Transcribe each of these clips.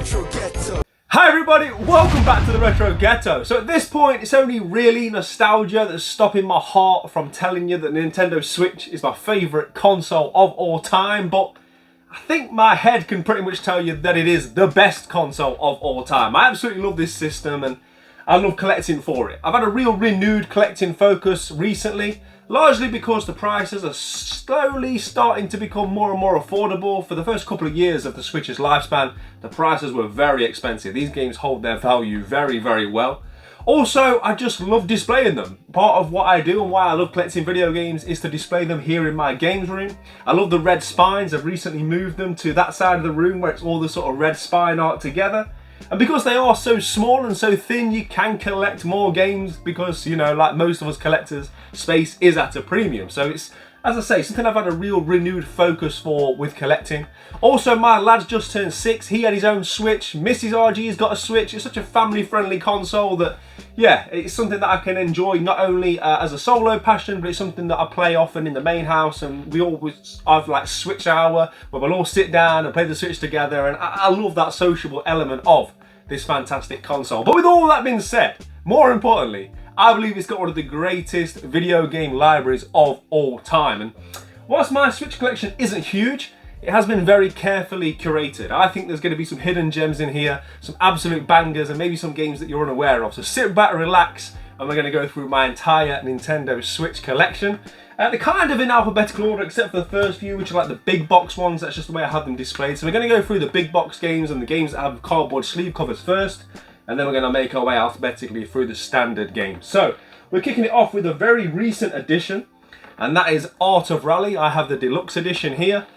Retro Ghetto. Hi everybody, welcome back to the Retro Ghetto. So at this point, it's only really nostalgia that's stopping my heart from telling you that the Nintendo Switch is my favourite console of all time, but I think my head can pretty much tell you that it is the best console of all time. I absolutely love this system and I love collecting for it. I've had a real renewed collecting focus recently, largely because the prices are slowly starting to become more and more affordable. For the first couple of years of the Switch's lifespan, the prices were very expensive. These games hold their value very, very well. Also, I just love displaying them. Part of what I do and why I love collecting video games is to display them here in my games room. I love the red spines. I've recently moved them to that side of the room where it's all the sort of red spine art together. And because they are so small and so thin, you can collect more games because, you know, like most of us collectors, space is at a premium. So it's, as I say, something I've had a real renewed focus for with collecting. Also, my lad's just turned 6. He had his own Switch. Mrs. RG's got a Switch. It's such a family-friendly console that, yeah, it's something that I can enjoy not only as a solo passion, but it's something that I play often in the main house. And we always have like Switch hour where we'll all sit down and play the Switch together. And I love that sociable element of this fantastic console. But with all that being said, more importantly, I believe it's got one of the greatest video game libraries of all time. And whilst my Switch collection isn't huge, it has been very carefully curated. I think there's going to be some hidden gems in here, some absolute bangers, and maybe some games that you're unaware of. So sit back, relax, and we're going to go through my entire Nintendo Switch collection. They're kind of in alphabetical order, except for the first few, which are like the big box ones. That's just the way I have them displayed. So we're going to go through the big box games and the games that have cardboard sleeve covers first, and then we're going to make our way alphabetically through the standard games. So we're kicking it off with a very recent addition, and that is Art of Rally. I have the deluxe edition here.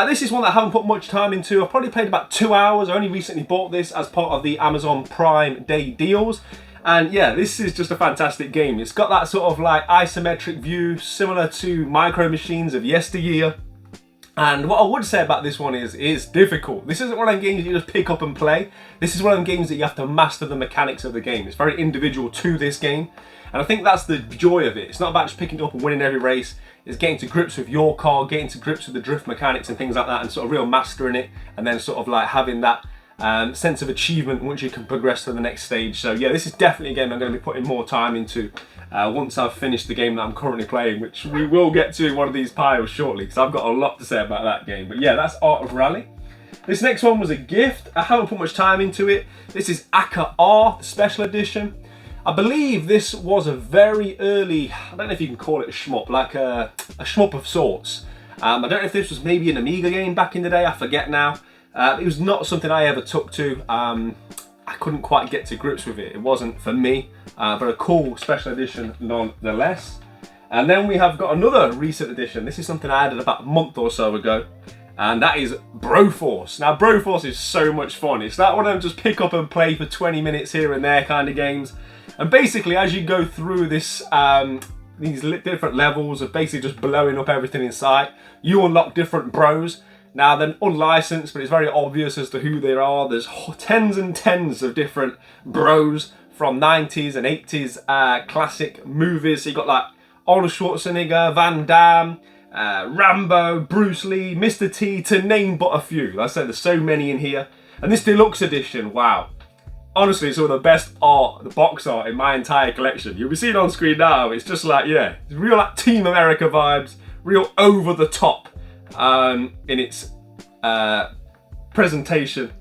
This is one that I haven't put much time into. I've probably played about 2 hours. I only recently bought this as part of the Amazon Prime Day deals. And yeah, this is just a fantastic game. It's got that sort of like isometric view, similar to Micro Machines of yesteryear. And what I would say about this one is it's difficult. This isn't one of them games you just pick up and play. This is one of them games that you have to master the mechanics of the game. It's very individual to this game. And I think that's the joy of it. It's not about just picking it up and winning every race. It's getting to grips with your car, getting to grips with the drift mechanics and things like that, and sort of real mastering it, and then sort of like having that sense of achievement once you can progress to the next stage. So yeah, this is definitely a game I'm going to be putting more time into once I've finished the game that I'm currently playing, which we will get to in one of these piles shortly, because I've got a lot to say about that game. But yeah, that's Art of Rally. This next one was a gift. I haven't put much time into it. This is Aka R, the special edition. I believe this was a very early, I don't know if you can call it a shmup, like a shmup of sorts. I don't know if this was maybe an Amiga game back in the day, I forget now. It was not something I ever took to. I couldn't quite get to grips with it. It wasn't for me, but a cool special edition nonetheless. And then we have got another recent edition. This is something I added about a month or so ago, and that is Broforce. Now, Broforce is so much fun. It's like one of them just pick up and play for 20 minutes here and there kind of games. And basically, as you go through this, these different levels of basically just blowing up everything in sight, you unlock different bros. Now, they're unlicensed, but it's very obvious as to who they are. There's tens and tens of different bros from 90s and 80s classic movies. So you've got like Arnold Schwarzenegger, Van Damme, Rambo, Bruce Lee, Mr. T, to name but a few. Like I said, there's so many in here. And this deluxe edition, wow. Honestly, it's some of the best art, the box art in my entire collection. You'll be seeing it on screen now. It's just like, yeah, it's real like Team America vibes, real over the top in its presentation.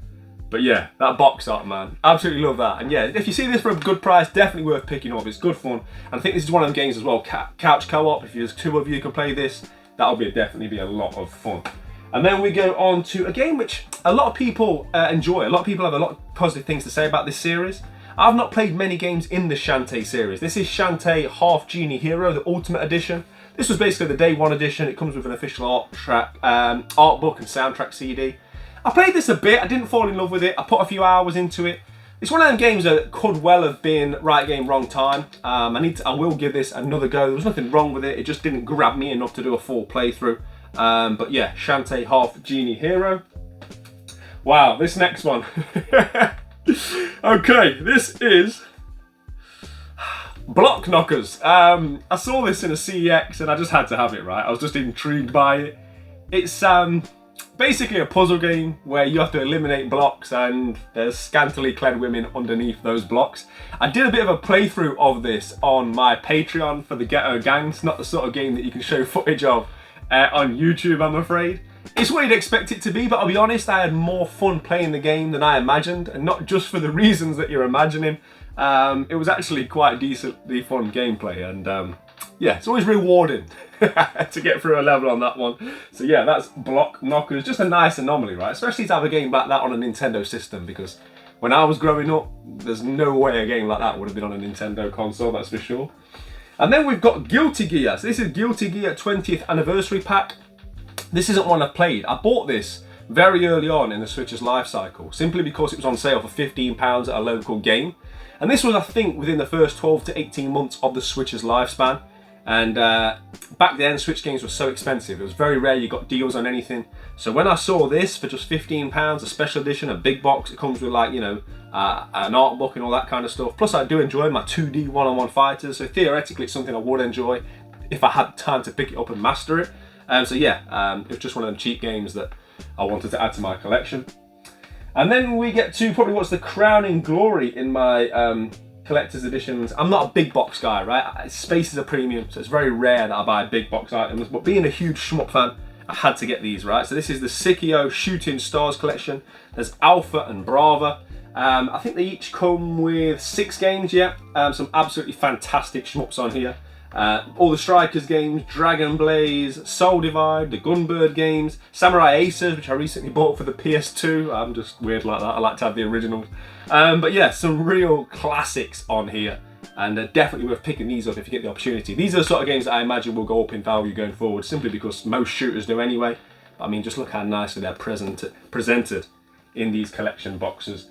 But yeah, that box art, man, absolutely love that. And yeah, if you see this for a good price, definitely worth picking up. It's good fun. And I think this is one of them games as well, couch co-op. If there's two of you can play this, that'll definitely be a lot of fun. And then we go on to a game which a lot of people enjoy. A lot of people have a lot of positive things to say about this series. I've not played many games in the Shantae series. This is Shantae Half Genie Hero, the Ultimate Edition. This was basically the day one edition. It comes with an official art book and soundtrack CD. I played this a bit. I didn't fall in love with it. I put a few hours into it. It's one of them games that could well have been right game, wrong time. I will give this another go. There was nothing wrong with it. It just didn't grab me enough to do a full playthrough. But yeah, Shantae Half Genie Hero. Wow, this next one. Okay, this is Block Knockers. I saw this in a CEX and I just had to have it, right? I was just intrigued by it. It's basically a puzzle game where you have to eliminate blocks and there's scantily clad women underneath those blocks. I did a bit of a playthrough of this on my Patreon for the Ghetto Gangs, not the sort of game that you can show footage of on YouTube, I'm afraid. It's what you'd expect it to be, but I'll be honest, I had more fun playing the game than I imagined, and not just for the reasons that you're imagining. It was actually quite decently fun gameplay, and yeah, it's always rewarding to get through a level on that one. So yeah, that's Block Knockers. Just a nice anomaly, right? Especially to have a game like that on a Nintendo system, because when I was growing up, there's no way a game like that would have been on a Nintendo console, that's for sure. And then we've got Guilty Gear. So this is Guilty Gear 20th Anniversary Pack. This isn't one I've played. I bought this very early on in the Switch's life cycle, simply because it was on sale for £15 at a local game. And this was, I think, within the first 12 to 18 months of the Switch's lifespan. And back then, Switch games were so expensive. It was very rare you got deals on anything. So when I saw this for just £15, a special edition, a big box, it comes with, like, you know, an art book and all that kind of stuff. Plus, I do enjoy my 2D one-on-one fighters. So theoretically, it's something I would enjoy if I had time to pick it up and master it. So yeah, it was just one of them cheap games that I wanted to add to my collection. And then we get to probably what's the crowning glory in my collector's editions. I'm not a big box guy, right? Space is a premium, so it's very rare that I buy big box items, but being a huge Schmup fan, I had to get these, right? So this is the Sikio Shooting Stars collection. There's Alpha and Brava. I think they each come with 6 games, yeah. Some absolutely fantastic Schmups on here. All the Strikers games, Dragon Blaze, Soul Divide, the Gunbird games, Samurai Aces, which I recently bought for the PS2. I'm just weird like that, I like to have the originals. But yeah, some real classics on here, and definitely worth picking these up if you get the opportunity. These are the sort of games that I imagine will go up in value going forward, simply because most shooters do anyway. But I mean, just look how nicely they're presented in these collection boxes.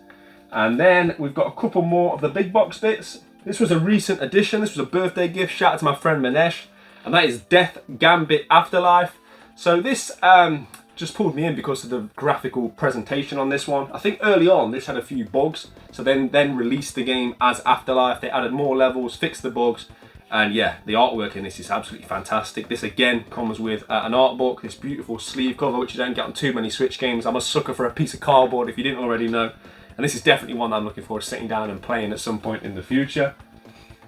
And then we've got a couple more of the big box bits. This was a recent addition. This was a birthday gift. Shout out to my friend Manesh. And that is Death Gambit Afterlife. So this just pulled me in because of the graphical presentation on this one. I think early on this had a few bugs. So then released the game as Afterlife. They added more levels, fixed the bugs. And yeah, the artwork in this is absolutely fantastic. This again comes with an art book, this beautiful sleeve cover, which you don't get on too many Switch games. I'm a sucker for a piece of cardboard if you didn't already know. And this is definitely one that I'm looking forward to sitting down and playing at some point in the future.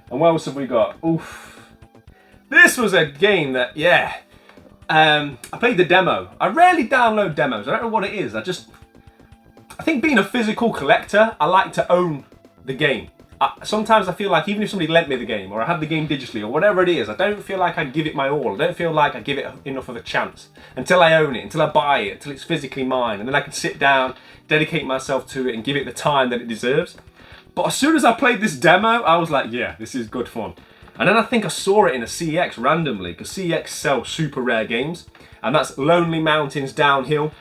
And what else have we got? Oof. This was a game that, yeah, I played the demo. I rarely download demos. I don't know what it is. I think being a physical collector, I like to own the game. Sometimes I feel like even if somebody lent me the game or I had the game digitally or whatever it is, I don't feel like I give it my all. I don't feel like I give it enough of a chance until I own it, until I buy it, until it's physically mine. And then I can sit down, dedicate myself to it and give it the time that it deserves. But as soon as I played this demo, I was like, yeah, this is good fun. And then I think I saw it in a CX randomly, because CX sells super rare games. And that's Lonely Mountains Downhill.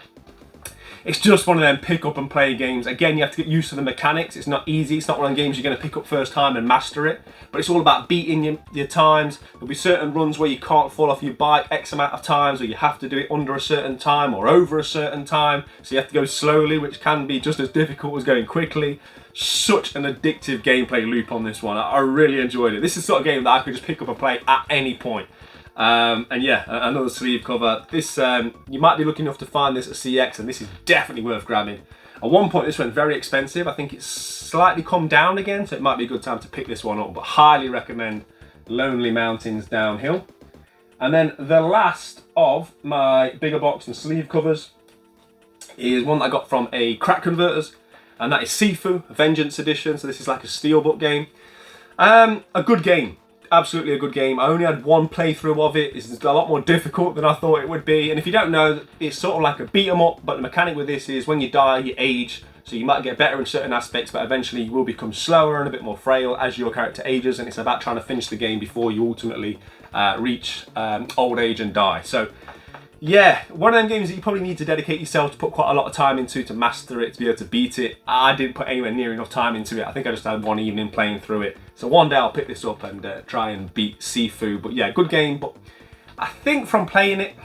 It's just one of them pick up and play games. Again, you have to get used to the mechanics. It's not easy. It's not one of the games you're going to pick up first time and master it. But it's all about beating your times. There'll be certain runs where you can't fall off your bike X amount of times, or you have to do it under a certain time or over a certain time. So you have to go slowly, which can be just as difficult as going quickly. Such an addictive gameplay loop on this one. I really enjoyed it. This is the sort of game that I could just pick up and play at any point. And yeah, another sleeve cover. This you might be lucky enough to find this at CX, and this is definitely worth grabbing. At one point this went very expensive. I think it's slightly come down again, so it might be a good time to pick this one up, but highly recommend Lonely Mountains Downhill. And then the last of my bigger box and sleeve covers is one that I got from a Crack Converters, and that is Sifu Vengeance Edition. So this is like a steelbook game. A good game. Absolutely a good game. I only had one playthrough of it. It's a lot more difficult than I thought it would be. And if you don't know, it's sort of like a beat 'em up, but the mechanic with this is when you die, you age. So you might get better in certain aspects, but eventually you will become slower and a bit more frail as your character ages. And it's about trying to finish the game before you ultimately reach old age and die. So yeah, one of them games that you probably need to dedicate yourself to put quite a lot of time into to master it, to be able to beat it. I didn't put anywhere near enough time into it. I think I just had one evening playing through it. So one day I'll pick this up and try and beat Sifu. But yeah, good game. But I think from playing it,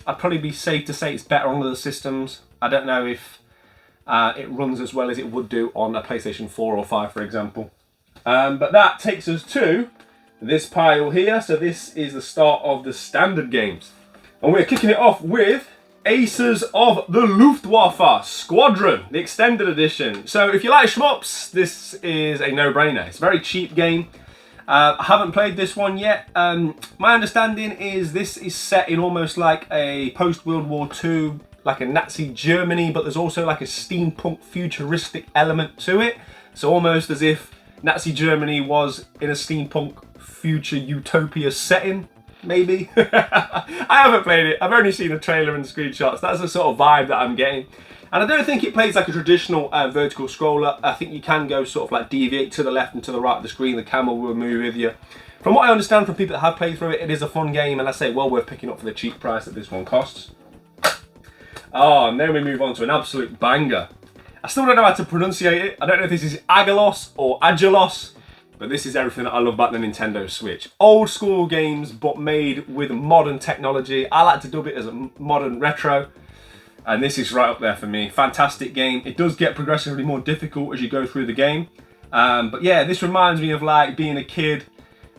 I'd probably be safe to say it's better on other systems. I don't know if it runs as well as it would do on a PlayStation 4 or 5, for example. But that takes us to this pile here. So this is the start of the standard games. And we're kicking it off with Aces of the Luftwaffe Squadron, the extended edition. So if you like shmups, this is a no-brainer. It's a very cheap game. I haven't played this one yet. My understanding is this is set in almost like a post-World War II, like a Nazi Germany, but there's also like a steampunk futuristic element to it. So almost as if Nazi Germany was in a steampunk future utopia setting. Maybe. I haven't played it. I've only seen a trailer and screenshots. That's the sort of vibe that I'm getting. And I don't think it plays like a traditional vertical scroller. I think you can go sort of like deviate to the left and to the right of the screen. The camera will move with you. From what I understand from people that have played through it, it is a fun game. And I say well worth picking up for the cheap price that this one costs. Oh, and then we move on to an absolute banger. I still don't know how to pronunciate it. I don't know if this is Agalos or Agelos. But this is everything that I love about the Nintendo Switch. Old school games, but made with modern technology. I like to dub it as a modern retro. And this is right up there for me. Fantastic game. It does get progressively more difficult as you go through the game. But yeah, this reminds me of like being a kid,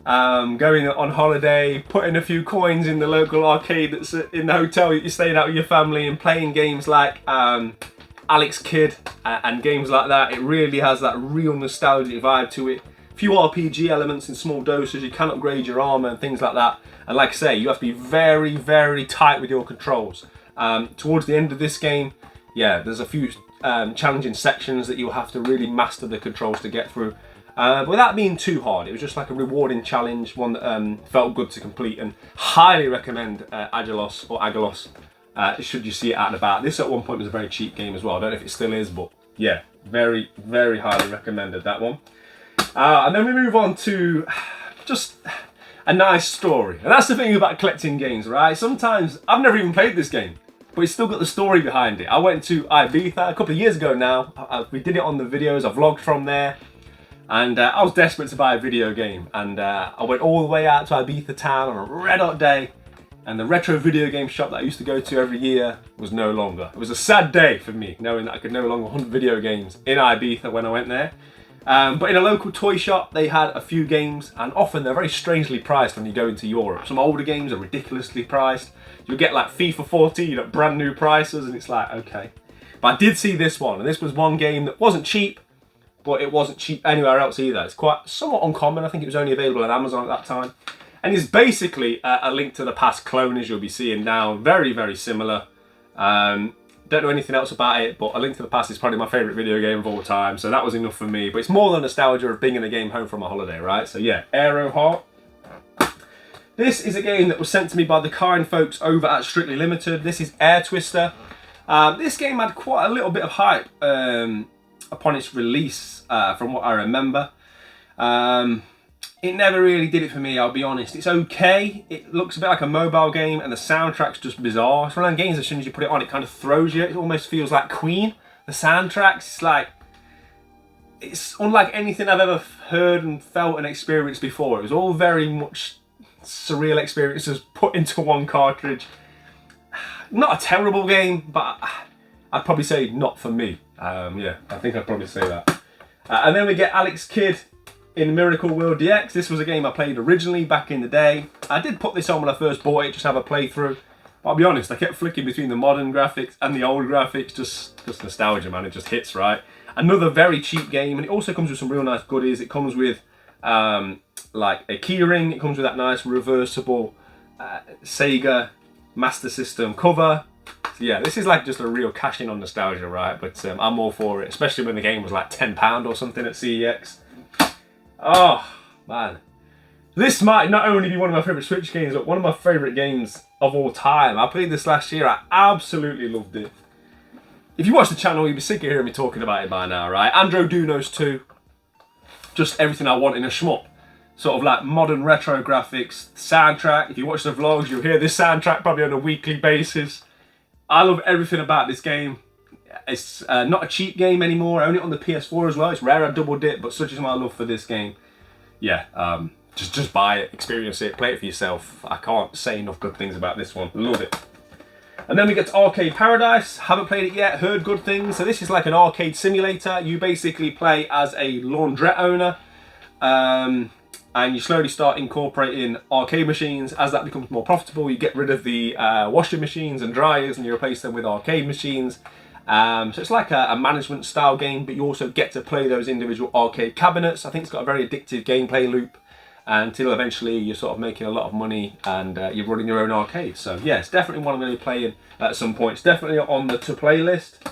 going on holiday, putting a few coins in the local arcade that's in the hotel that you're staying out with your family and playing games like Alex Kidd and games like that. It really has that real nostalgic vibe to it. Few RPG elements in small doses, you can upgrade your armor and things like that. And like I say, you have to be very, very tight with your controls. Towards the end of this game, yeah, there's a few challenging sections that you'll have to really master the controls to get through. Without being too hard, it was just like a rewarding challenge, one that felt good to complete, and highly recommend Agelos or Agalos should you see it out and about. This at one point was a very cheap game as well. I don't know if it still is, but yeah, very, very highly recommended that one. And then we move on to just a nice story. And that's the thing about collecting games, right? Sometimes, I've never even played this game, but it's still got the story behind it. I went to Ibiza a couple of years ago now. We did it on the videos, I vlogged from there. And I was desperate to buy a video game. And I went all the way out to Ibiza town on a red hot day. And the retro video game shop that I used to go to every year was no longer. It was a sad day for me, knowing that I could no longer hunt video games in Ibiza when I went there. But in a local toy shop, they had a few games, and often they're very strangely priced when you go into Europe. Some older games are ridiculously priced. You'll get like FIFA 14 at brand new prices, and it's like, okay. But I did see this one, and this was one game that wasn't cheap, but it wasn't cheap anywhere else either. It's quite somewhat uncommon. I think it was only available on Amazon at that time. And it's basically a Link to the Past clone, as you'll be seeing now. Very, very similar. Don't know anything else about it, but A Link to the Past is probably my favourite video game of all time, so that was enough for me. But it's more the nostalgia of bringing a game home from a holiday, right? So yeah, Aero Heart. This is a game that was sent to me by the kind folks over at Strictly Limited. This is Air Twister. This game had quite a little bit of hype upon its release, from what I remember. It never really did it for me, I'll be honest. It's okay, it looks a bit like a mobile game, and the soundtrack's just bizarre. It's one of them games, as soon as you put it on, it kind of throws you. It almost feels like Queen. The soundtracks, it's unlike anything I've ever heard and felt and experienced before. It was all very much surreal experiences put into one cartridge. Not a terrible game, but I'd probably say not for me. Yeah, I think I'd probably say that. And then we get Alex Kidd in Miracle World DX. This was a game I played originally back in the day. I did put this on when I first bought it, just have a playthrough. But I'll be honest, I kept flicking between the modern graphics and the old graphics. Just nostalgia, man. It just hits right. Another very cheap game, and it also comes with some real nice goodies. It comes with like a keyring. It comes with that nice reversible Sega Master System cover. So yeah, this is like just a real cash in on nostalgia, right? But I'm all for it, especially when the game was like £10 or something at CEX. Oh, man. This might not only be one of my favourite Switch games, but one of my favourite games of all time. I played this last year. I absolutely loved it. If you watch the channel, you'll be sick of hearing me talking about it by now, right? Andro Dunos 2. Just everything I want in a shmup. Sort of like modern retro graphics. Soundtrack. If you watch the vlogs, you'll hear this soundtrack probably on a weekly basis. I love everything about this game. It's not a cheap game anymore. I own it on the PS4 as well. It's rare I double dip, but such is my love for this game. Yeah, just buy it, experience it, play it for yourself. I can't say enough good things about this one. Love it. And then we get to Arcade Paradise. Haven't played it yet, heard good things. So this is like an arcade simulator. You basically play as a laundrette owner. and you slowly start incorporating arcade machines. As that becomes more profitable, you get rid of the washing machines and dryers and you replace them with arcade machines. So it's like a management style game, but you also get to play those individual arcade cabinets. I think it's got a very addictive gameplay loop until eventually you're sort of making a lot of money and you're running your own arcade. So yeah, it's definitely one I'm going to be playing at some point. It's definitely on the to play list.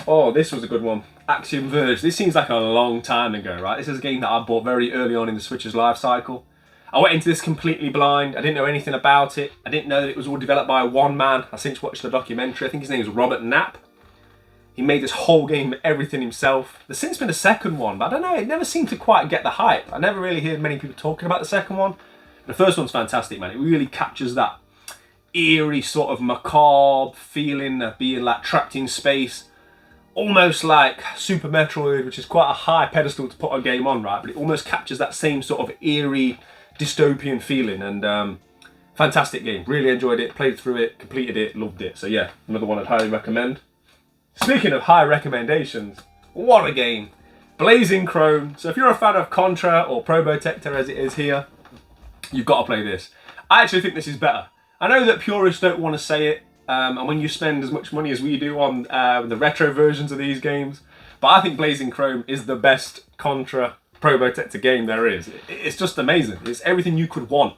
Oh, this was a good one. Axiom Verge. This seems like a long time ago, right? This is a game that I bought very early on in the Switch's life cycle. I went into this completely blind. I didn't know anything about it. I didn't know that it was all developed by one man. I since watched the documentary. I think his name is Robert Knapp. He made this whole game, everything himself. There's since been a second one, but I don't know, it never seemed to quite get the hype. I never really heard many people talking about the second one. The first one's fantastic, man. It really captures that eerie sort of macabre feeling of being like trapped in space. Almost like Super Metroid, which is quite a high pedestal to put a game on, right? But it almost captures that same sort of eerie, dystopian feeling. And fantastic game. Really enjoyed it, played through it, completed it, loved it. So yeah, another one I'd highly recommend. Speaking of high recommendations, what a game. Blazing Chrome. So if you're a fan of Contra or Probotector as it is here, you've got to play this. I actually think this is better. I know that purists don't want to say it, and when you spend as much money as we do on the retro versions of these games, but I think Blazing Chrome is the best Contra Probotector game there is. It's just amazing. It's everything you could want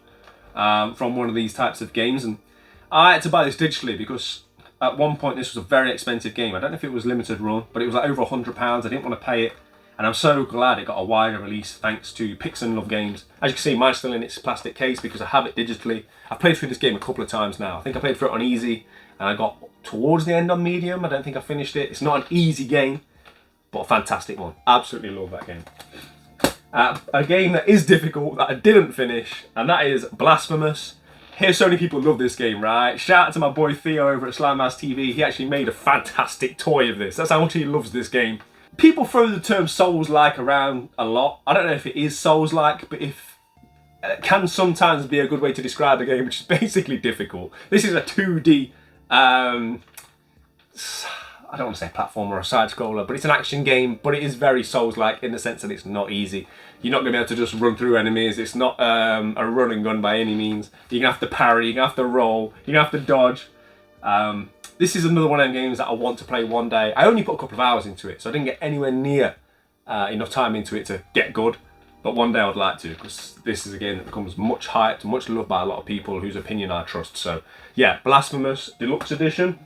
from one of these types of games, and I had to buy this digitally because at one point this was a very expensive game. I don't know if it was limited run, but it was like over £100. I didn't want to pay it, and I'm so glad it got a wider release thanks to Pix and Love Games. As you can see, mine's still in its plastic case because I have it digitally. I've played through this game a couple of times now. I think I played through it on easy, and I got towards the end on medium. I don't think I finished it. It's not an easy game, but a fantastic one. Absolutely love that game. A game that is difficult that I didn't finish, and that is Blasphemous. Hear so many people love this game, right? Shout out to my boy Theo over at Slimehouse TV. He actually made a fantastic toy of this. That's how much he loves this game. People throw the term Souls-like around a lot. I don't know if it is Souls-like, but it can sometimes be a good way to describe a game, which is basically difficult. This is a 2D, I don't want to say platformer or a side-scroller, but it's an action game, but it is very Souls-like in the sense that it's not easy. You're not going to be able to just run through enemies. It's not a run and gun by any means. You're going to have to parry, you're going to have to roll, you're going to have to dodge. This is another one of them games that I want to play one day. I only put a couple of hours into it, so I didn't get anywhere near enough time into it to get good. But one day I'd like to, because this is a game that becomes much hyped, much loved by a lot of people whose opinion I trust. So yeah, Blasphemous Deluxe Edition.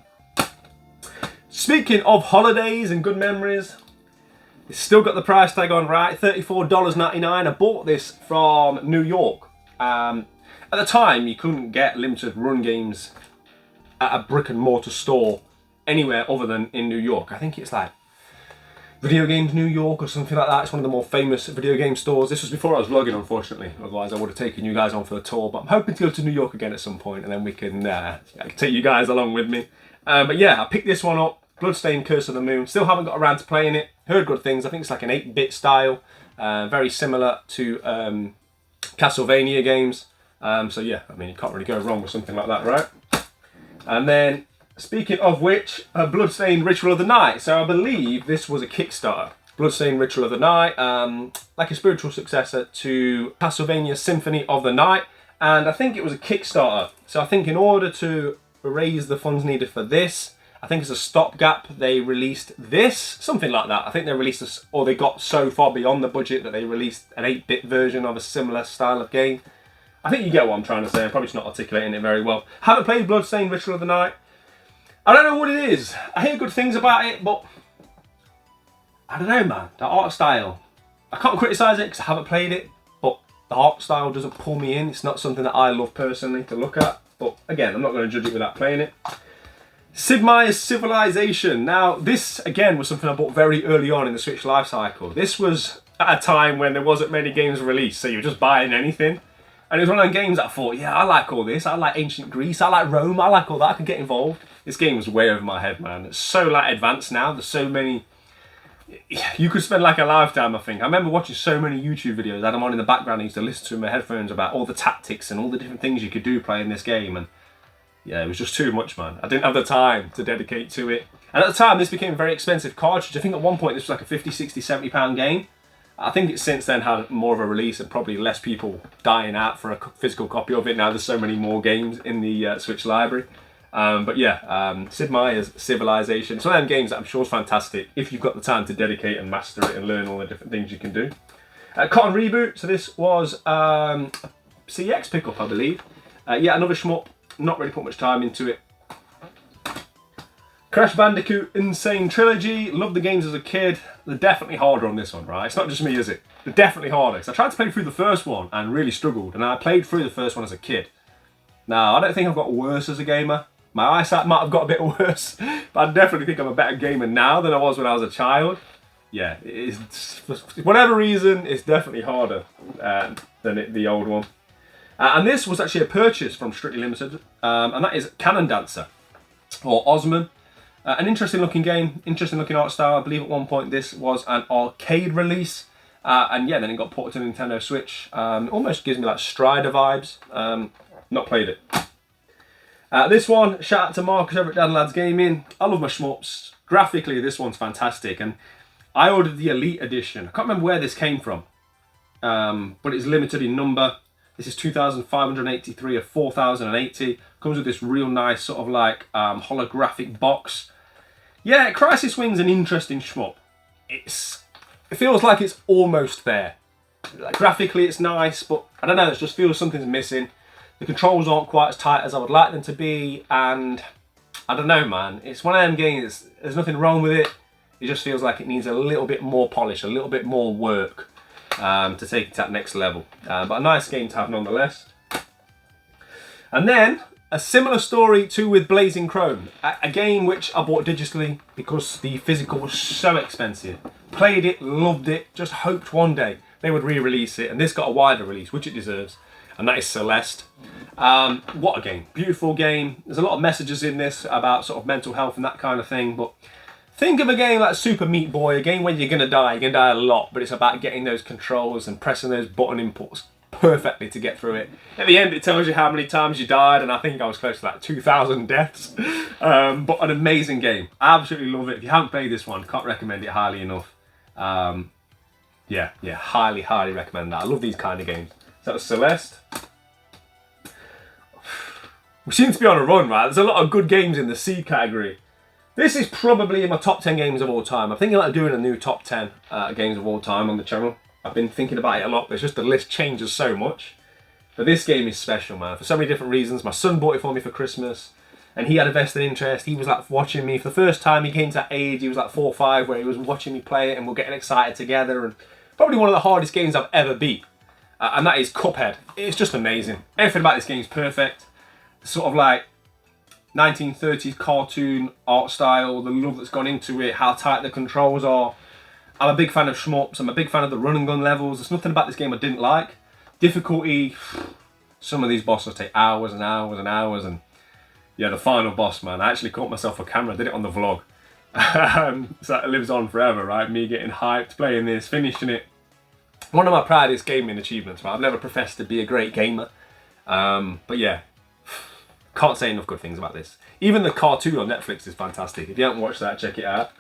Speaking of holidays and good memories, it's still got the price tag on right, $34.99. I bought this from New York. At the time, you couldn't get limited run games at a brick and mortar store anywhere other than in New York. I think it's like Video Games New York or something like that. It's one of the more famous video game stores. This was before I was vlogging, unfortunately. Otherwise, I would have taken you guys on for the tour. But I'm hoping to go to New York again at some point, and then we can take you guys along with me. But yeah, I picked this one up. Bloodstained Curse of the Moon. Still haven't got around to playing it. Heard good things. I think it's like an 8-bit style. Very similar to Castlevania games. So yeah, I mean, you can't really go wrong with something like that, right? And then, speaking of which, Bloodstained Ritual of the Night. So I believe this was a Kickstarter. Bloodstained Ritual of the Night, like a spiritual successor to Castlevania Symphony of the Night. And I think it was a Kickstarter. So I think in order to raise the funds needed for this, I think as a stopgap, they released this, something like that. I think they released this, or they got so far beyond the budget that they released an 8-bit version of a similar style of game. I think you get what I'm trying to say. I'm probably just not articulating it very well. Haven't played Bloodstained Ritual of the Night. I don't know what it is. I hear good things about it, but I don't know, man. The art style, I can't criticise it because I haven't played it, but the art style doesn't pull me in. It's not something that I love personally to look at. But again, I'm not going to judge it without playing it. Sid Meier's Civilization. Now, this, again, was something I bought very early on in the Switch life cycle. This was at a time when there wasn't many games released, so you were just buying anything. And it was one of them games that I thought, yeah, I like all this. I like ancient Greece. I like Rome. I like all that. I can get involved. This game was way over my head, man. It's so like advanced now. There's so many. You could spend like a lifetime, I think. I remember watching so many YouTube videos. I had them on in the background. I used to listen to my headphones about all the tactics and all the different things you could do playing this game. And yeah, it was just too much, man. I didn't have the time to dedicate to it. And at the time, this became a very expensive cartridge. I think at one point this was like a 50, 60, £70 game. I think it's since then had more of a release and probably less people dying out for a physical copy of it. Now there's so many more games in the Switch library. But yeah, Sid Meier's Civilization. It's one of them games that I'm sure is fantastic if you've got the time to dedicate and master it and learn all the different things you can do. Cotton Reboot. So this was CX pickup, I believe. Yeah, another shmup. Not really put much time into it. Crash Bandicoot Insane Trilogy. Loved the games as a kid. They're definitely harder on this one, right? It's not just me, is it? They're definitely harder. So I tried to play through the first one and really struggled. And I played through the first one as a kid. Now, I don't think I've got worse as a gamer. My eyesight might have got a bit worse, but I definitely think I'm a better gamer now than I was when I was a child. Yeah, for whatever reason, it's definitely harder than the old one. And this was actually a purchase from Strictly Limited, and that is Cannon Dancer, or Osman. An interesting looking game, interesting looking art style. I believe at one point this was an arcade release, and yeah, then it got ported to Nintendo Switch. Almost gives me like Strider vibes. Not played it. This one, shout out to Marcus over at Dan Lads Gaming. I love my shmups. Graphically, this one's fantastic, and I ordered the Elite Edition. I can't remember where this came from, but it's limited in number. This is 2,583 of 4,080. Comes with this real nice sort of like holographic box. Yeah, Crisis Wing's an interesting shmup. It feels like it's almost there. Like, graphically, it's nice, but I don't know. It just feels something's missing. The controls aren't quite as tight as I would like them to be, and I don't know, man. It's one of them games, there's nothing wrong with it. It just feels like it needs a little bit more polish, a little bit more work to take it to that next level. But a nice game to have nonetheless. And then, a similar story too with Blazing Chrome. A game which I bought digitally because the physical was so expensive. Played it, loved it, just hoped one day they would re-release it, and this got a wider release, which it deserves. And that is Celeste. What a game. Beautiful game. There's a lot of messages in this about sort of mental health and that kind of thing, but think of a game like Super Meat Boy, a game where you're going to die. You're going to die a lot, but it's about getting those controls and pressing those button inputs perfectly to get through it. At the end, it tells you how many times you died, and I think I was close to like 2,000 deaths. But an amazing game. I absolutely love it. If you haven't played this one, can't recommend it highly enough. Yeah, highly, highly recommend that. I love these kind of games. So that was Celeste. We seem to be on a run, right? There's a lot of good games in the C category. This is probably in my top 10 games of all time. I'm thinking about doing a new top 10 games of all time on the channel. I've been thinking about it a lot, but it's just the list changes so much. But this game is special, man, for so many different reasons. My son bought it for me for Christmas, and he had a vested interest. He was like watching me for the first time. He came to that age, he was like 4 or 5, where he was watching me play it, and we're getting excited together. And probably one of the hardest games I've ever beat. And that is Cuphead. It's just amazing. Everything about this game is perfect. Sort of like 1930s cartoon art style, the love that's gone into it, how tight the controls are. I'm a big fan of shmups. I'm a big fan of the run and gun levels. There's nothing about this game I didn't like. Difficulty, some of these bosses take hours and hours and hours, and yeah, the final boss, man, I actually caught myself for camera, I did it on the vlog. So it lives on forever, right? Me getting hyped, playing this, finishing it. One of my proudest gaming achievements, right? I've never professed to be a great gamer, but yeah, can't say enough good things about this. Even the cartoon on Netflix is fantastic. If you haven't watched that, check it out.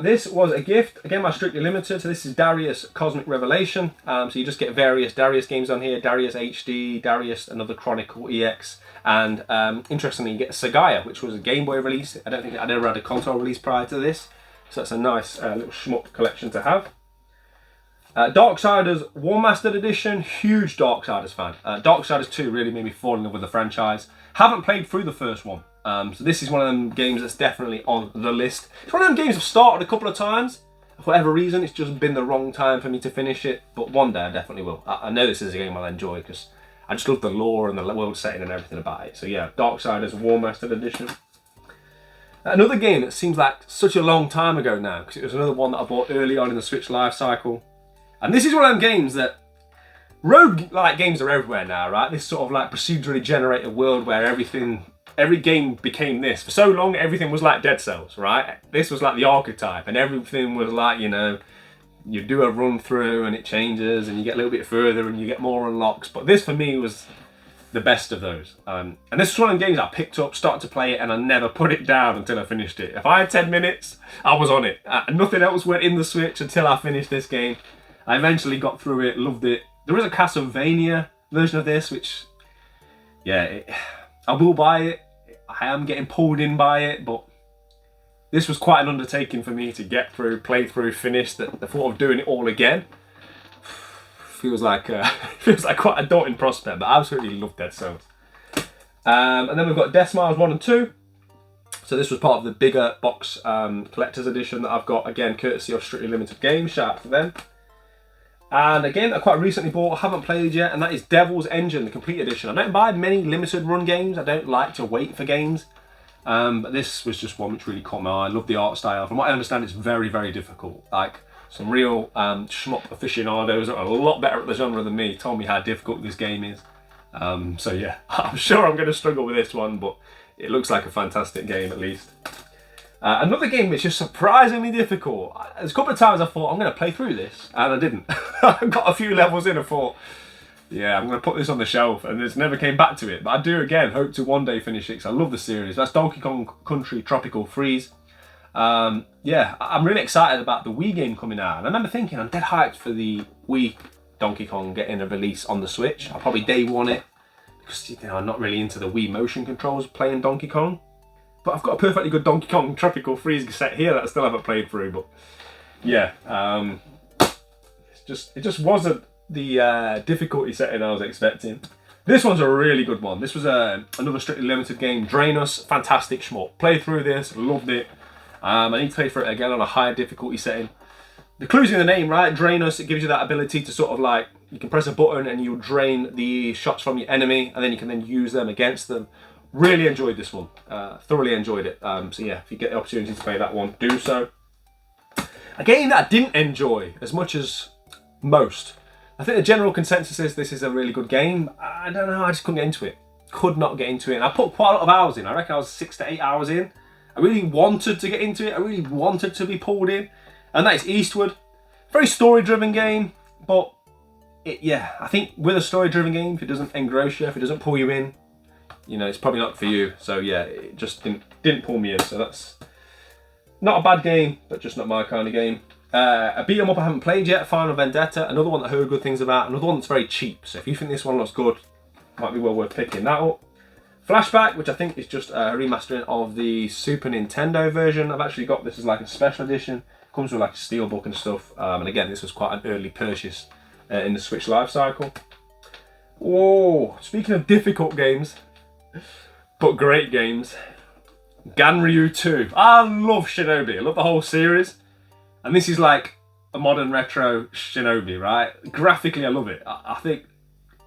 This was a gift, again by Strictly Limited. So this is Darius Cosmic Revelation. So you just get various Darius games on here. Darius HD, Darius Another Chronicle EX, and interestingly you get Sagaya, which was a Game Boy release. I don't think I'd ever had a console release prior to this. So that's a nice little shmup collection to have. Darksiders War Mastered Edition, huge Darksiders fan. Darksiders 2 really made me fall in love with the franchise. Haven't played through the first one, so this is one of them games that's definitely on the list. It's one of them games I've started a couple of times. For whatever reason, it's just been the wrong time for me to finish it, but one day I definitely will. I know this is a game I'll enjoy because I just love the lore and the world setting and everything about it. So yeah, Darksiders War Mastered Edition. Another game that seems like such a long time ago now, because it was another one that I bought early on in the Switch life cycle. And this is one of them games that, roguelike games are everywhere now, right? This sort of like procedurally generated world where every game became this. For so long, everything was like Dead Cells, right? This was like the archetype, and everything was like, you know, you do a run through and it changes and you get a little bit further and you get more unlocks. But this for me was the best of those. And this was one of the games I picked up, started to play it, and I never put it down until I finished it. If I had 10 minutes, I was on it. Nothing else went in the Switch until I finished this game. I eventually got through it, loved it. There is a Castlevania version of this, which, yeah, I will buy it. I am getting pulled in by it, but this was quite an undertaking for me to get through, play through, finish. The thought of doing it all again feels like quite a daunting prospect, but I absolutely love Dead Cells. And then we've got Death Smiles 1 and 2. So this was part of the bigger box collector's edition that I've got, again, courtesy of Strictly Limited Games. Shout out to them. And again, I quite recently bought, I haven't played yet, and that is Devil's Engine, the complete edition. I don't buy many limited run games. I don't like to wait for games. But this was just one which really caught my eye. I love the art style. From what I understand, it's very, very difficult. Like, some real Schmup aficionados that are a lot better at the genre than me told me how difficult this game is. So yeah, I'm sure I'm going to struggle with this one, but it looks like a fantastic game at least. Another game which is surprisingly difficult. There's a couple of times I thought, I'm going to play through this, and I didn't. I got a few levels in and thought, yeah, I'm going to put this on the shelf, and just never came back to it. But I do, again, hope to one day finish it, because I love the series. That's Donkey Kong Country Tropical Freeze. Yeah, I'm really excited about the Wii game coming out. And I remember thinking, I'm dead hyped for the Wii Donkey Kong getting a release on the Switch. I'll probably day one it, because, you know, I'm not really into the Wii motion controls playing Donkey Kong. But I've got a perfectly good Donkey Kong Tropical Freeze set here that I still haven't played through. But yeah, it just wasn't the difficulty setting I was expecting. This one's a really good one. This was another Strictly Limited game, Drain Us, fantastic shmup. Played through this, loved it. I need to play through it again on a higher difficulty setting. The clue's in the name, right? Drain Us, it gives you that ability to sort of like, you can press a button and you'll drain the shots from your enemy, and then you can then use them against them. Really enjoyed this one. Thoroughly enjoyed it. So yeah, if you get the opportunity to play that one, do so. A game that I didn't enjoy as much as most. I think the general consensus is this is a really good game. I don't know, I just couldn't get into it. Could not get into it. And I put quite a lot of hours in. I reckon I was 6 to 8 hours in. I really wanted to get into it. I really wanted to be pulled in. And that is Eastward. Very story-driven game, but yeah, I think with a story-driven game, if it doesn't engross you, if it doesn't pull you in, you know, it's probably not for you. So yeah, it just didn't pull me in. So that's not a bad game, but just not my kind of game. A beat 'em up I haven't played yet, Final Vendetta. Another one that I heard good things about. Another one that's very cheap. So if you think this one looks good, might be well worth picking that up. Flashback, which I think is just a remastering of the Super Nintendo version. I've actually got this as like a special edition. Comes with like a steelbook and stuff. And again, this was quite an early purchase in the Switch life cycle. Whoa, speaking of difficult games, but great games, Ganryu 2. I love Shinobi. I love the whole series. And this is like a modern retro Shinobi, right? Graphically, I love it. I think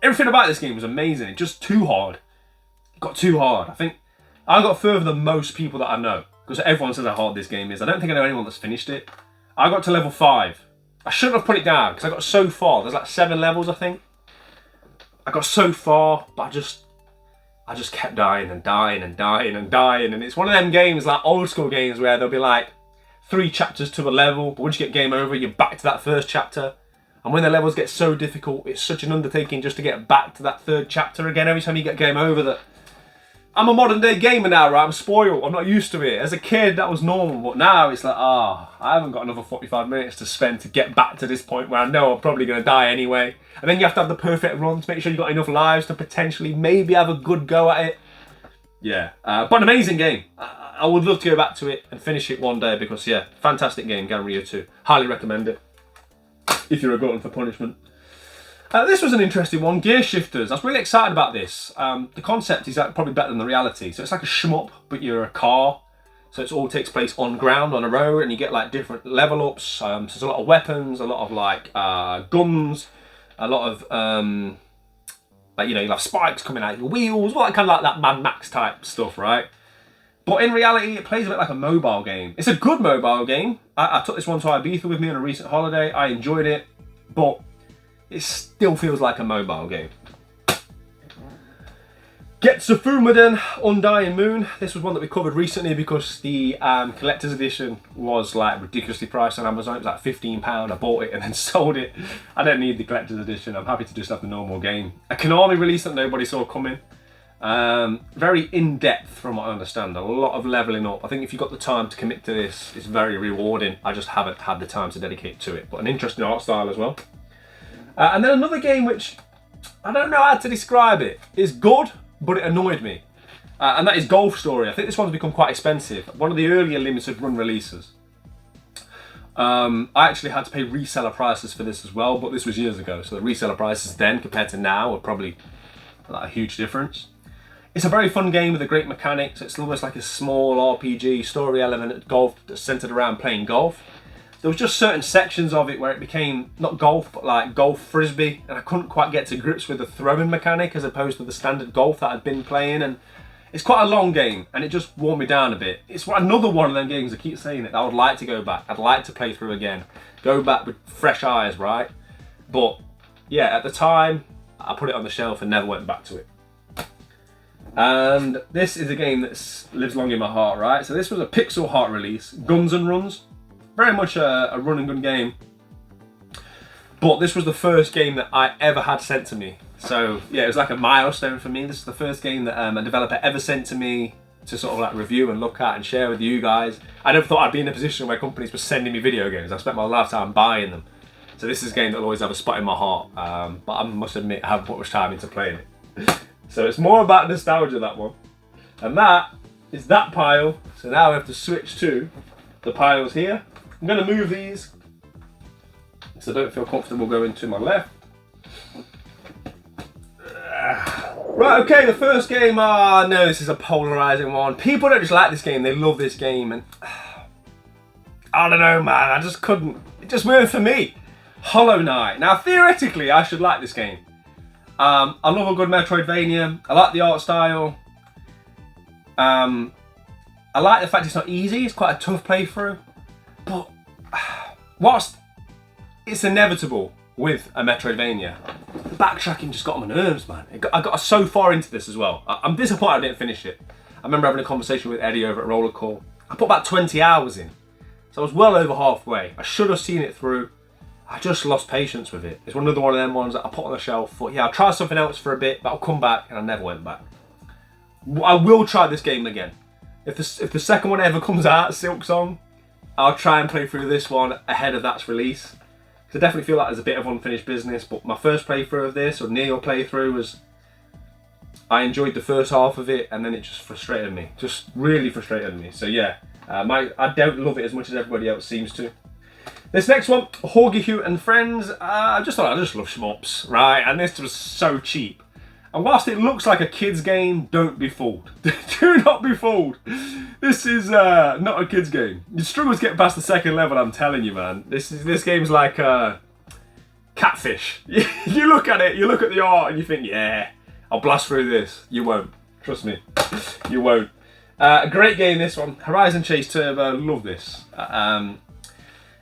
everything about this game was amazing. It's just too hard. It got too hard. I think I got further than most people that I know, because everyone says how hard this game is. I don't think I know anyone that's finished it. I got to level 5. I shouldn't have put it down, because I got so far. There's like 7 levels, I think. I got so far, but I just kept dying and dying and dying and dying. And it's one of them games, like old school games, where there'll be like 3 chapters to a level, but once you get game over, you're back to that first chapter. And when the levels get so difficult, it's such an undertaking just to get back to that 3rd chapter again every time you get game over. That I'm a modern day gamer now, right? I'm spoiled. I'm not used to it. As a kid, that was normal, but now it's like, I haven't got another 45 minutes to spend to get back to this point where I know I'm probably going to die anyway. And then you have to have the perfect run to make sure you've got enough lives to potentially maybe have a good go at it. Yeah, but an amazing game. I would love to go back to it and finish it one day, because yeah, fantastic game, Ganryu 2. Highly recommend it if you're a glutton for punishment. This was an interesting one, Gear Shifters. I was really excited about this. The concept is probably better than the reality. So it's like a shmup, but you're a car. So it all takes place on ground, on a road, and you get like different level ups. So there's a lot of weapons, a lot of like guns, a lot of like, you know, you'll have spikes coming out your wheels, all that kind of like that Mad Max type stuff, right? But in reality, it plays a bit like a mobile game. It's a good mobile game. I took this one to Ibiza with me on a recent holiday. I enjoyed it, but it still feels like a mobile game. Getsufumaden Undying Moon. This was one that we covered recently because the collector's edition was like ridiculously priced on Amazon. It was like £15. I bought it and then sold it. I don't need the collector's edition. I'm happy to just have the normal game. A Konami release that nobody saw coming. Very in-depth from what I understand. A lot of leveling up. I think if you've got the time to commit to this, it's very rewarding. I just haven't had the time to dedicate to it. But an interesting art style as well. And then another game which, I don't know how to describe it. It's good, but it annoyed me. And that is Golf Story. I think this one's become quite expensive. One of the earlier limited run releases. I actually had to pay reseller prices for this as well, but this was years ago. So the reseller prices then compared to now are probably like a huge difference. It's a very fun game with a great mechanics. It's almost like a small RPG story element at golf that's centered around playing golf. There was just certain sections of it where it became not golf, but like golf frisbee, and I couldn't quite get to grips with the throwing mechanic as opposed to the standard golf that I'd been playing. And it's quite a long game, and it just wore me down a bit. It's another one of them games, I keep saying it, that I would like to go back. I'd like to play through again, go back with fresh eyes, right? But yeah, at the time, I put it on the shelf and never went back to it. And this is a game that lives long in my heart, right? So this was a Pixel Heart release, Guns and Runs. Very much a run and gun game. But this was the first game that I ever had sent to me. So yeah, it was like a milestone for me. This is the first game that a developer ever sent to me to sort of like review and look at and share with you guys. I never thought I'd be in a position where companies were sending me video games. I spent my lifetime buying them. So this is a game that will always have a spot in my heart. But I must admit, I haven't put much time into playing it. So it's more about nostalgia, that one. And that is that pile. So now we have to switch to the piles here. I'm going to move these because I don't feel comfortable going to my left. Right, okay, the first game. Oh no, this is a polarizing one. People don't just like this game, they love this game. And I don't know, man, I just couldn't. It just weren't for me. Hollow Knight. Now, theoretically, I should like this game. I love a good Metroidvania. I like the art style. I like the fact it's not easy. It's quite a tough playthrough. But whilst it's inevitable with a Metroidvania, the backtracking just got on my nerves, man. I got so far into this as well. I'm disappointed I didn't finish it. I remember having a conversation with Eddie over at Roller Call. I put about 20 hours in. So I was well over halfway. I should have seen it through. I just lost patience with it. It's one of them ones that I put on the shelf. Thought, yeah, I'll try something else for a bit, but I'll come back, and I never went back. I will try this game again. If the second one ever comes out, Silk Song, I'll try and play through this one ahead of that's release. Because I definitely feel like there's a bit of unfinished business, but my first playthrough of this, or near playthrough, was... I enjoyed the first half of it, and then it just frustrated me. Just really frustrated me. So yeah, I don't love it as much as everybody else seems to. This next one, Horgehue and Friends. I just love shmups, right? And this was so cheap. And whilst it looks like a kid's game, don't be fooled. Do not be fooled. This is not a kid's game. You struggle to get past the second level, I'm telling you, man. This game's like Catfish. You look at it, you look at the art, and you think, yeah, I'll blast through this. You won't. Trust me. You won't. A great game, this one. Horizon Chase Turbo. Love this.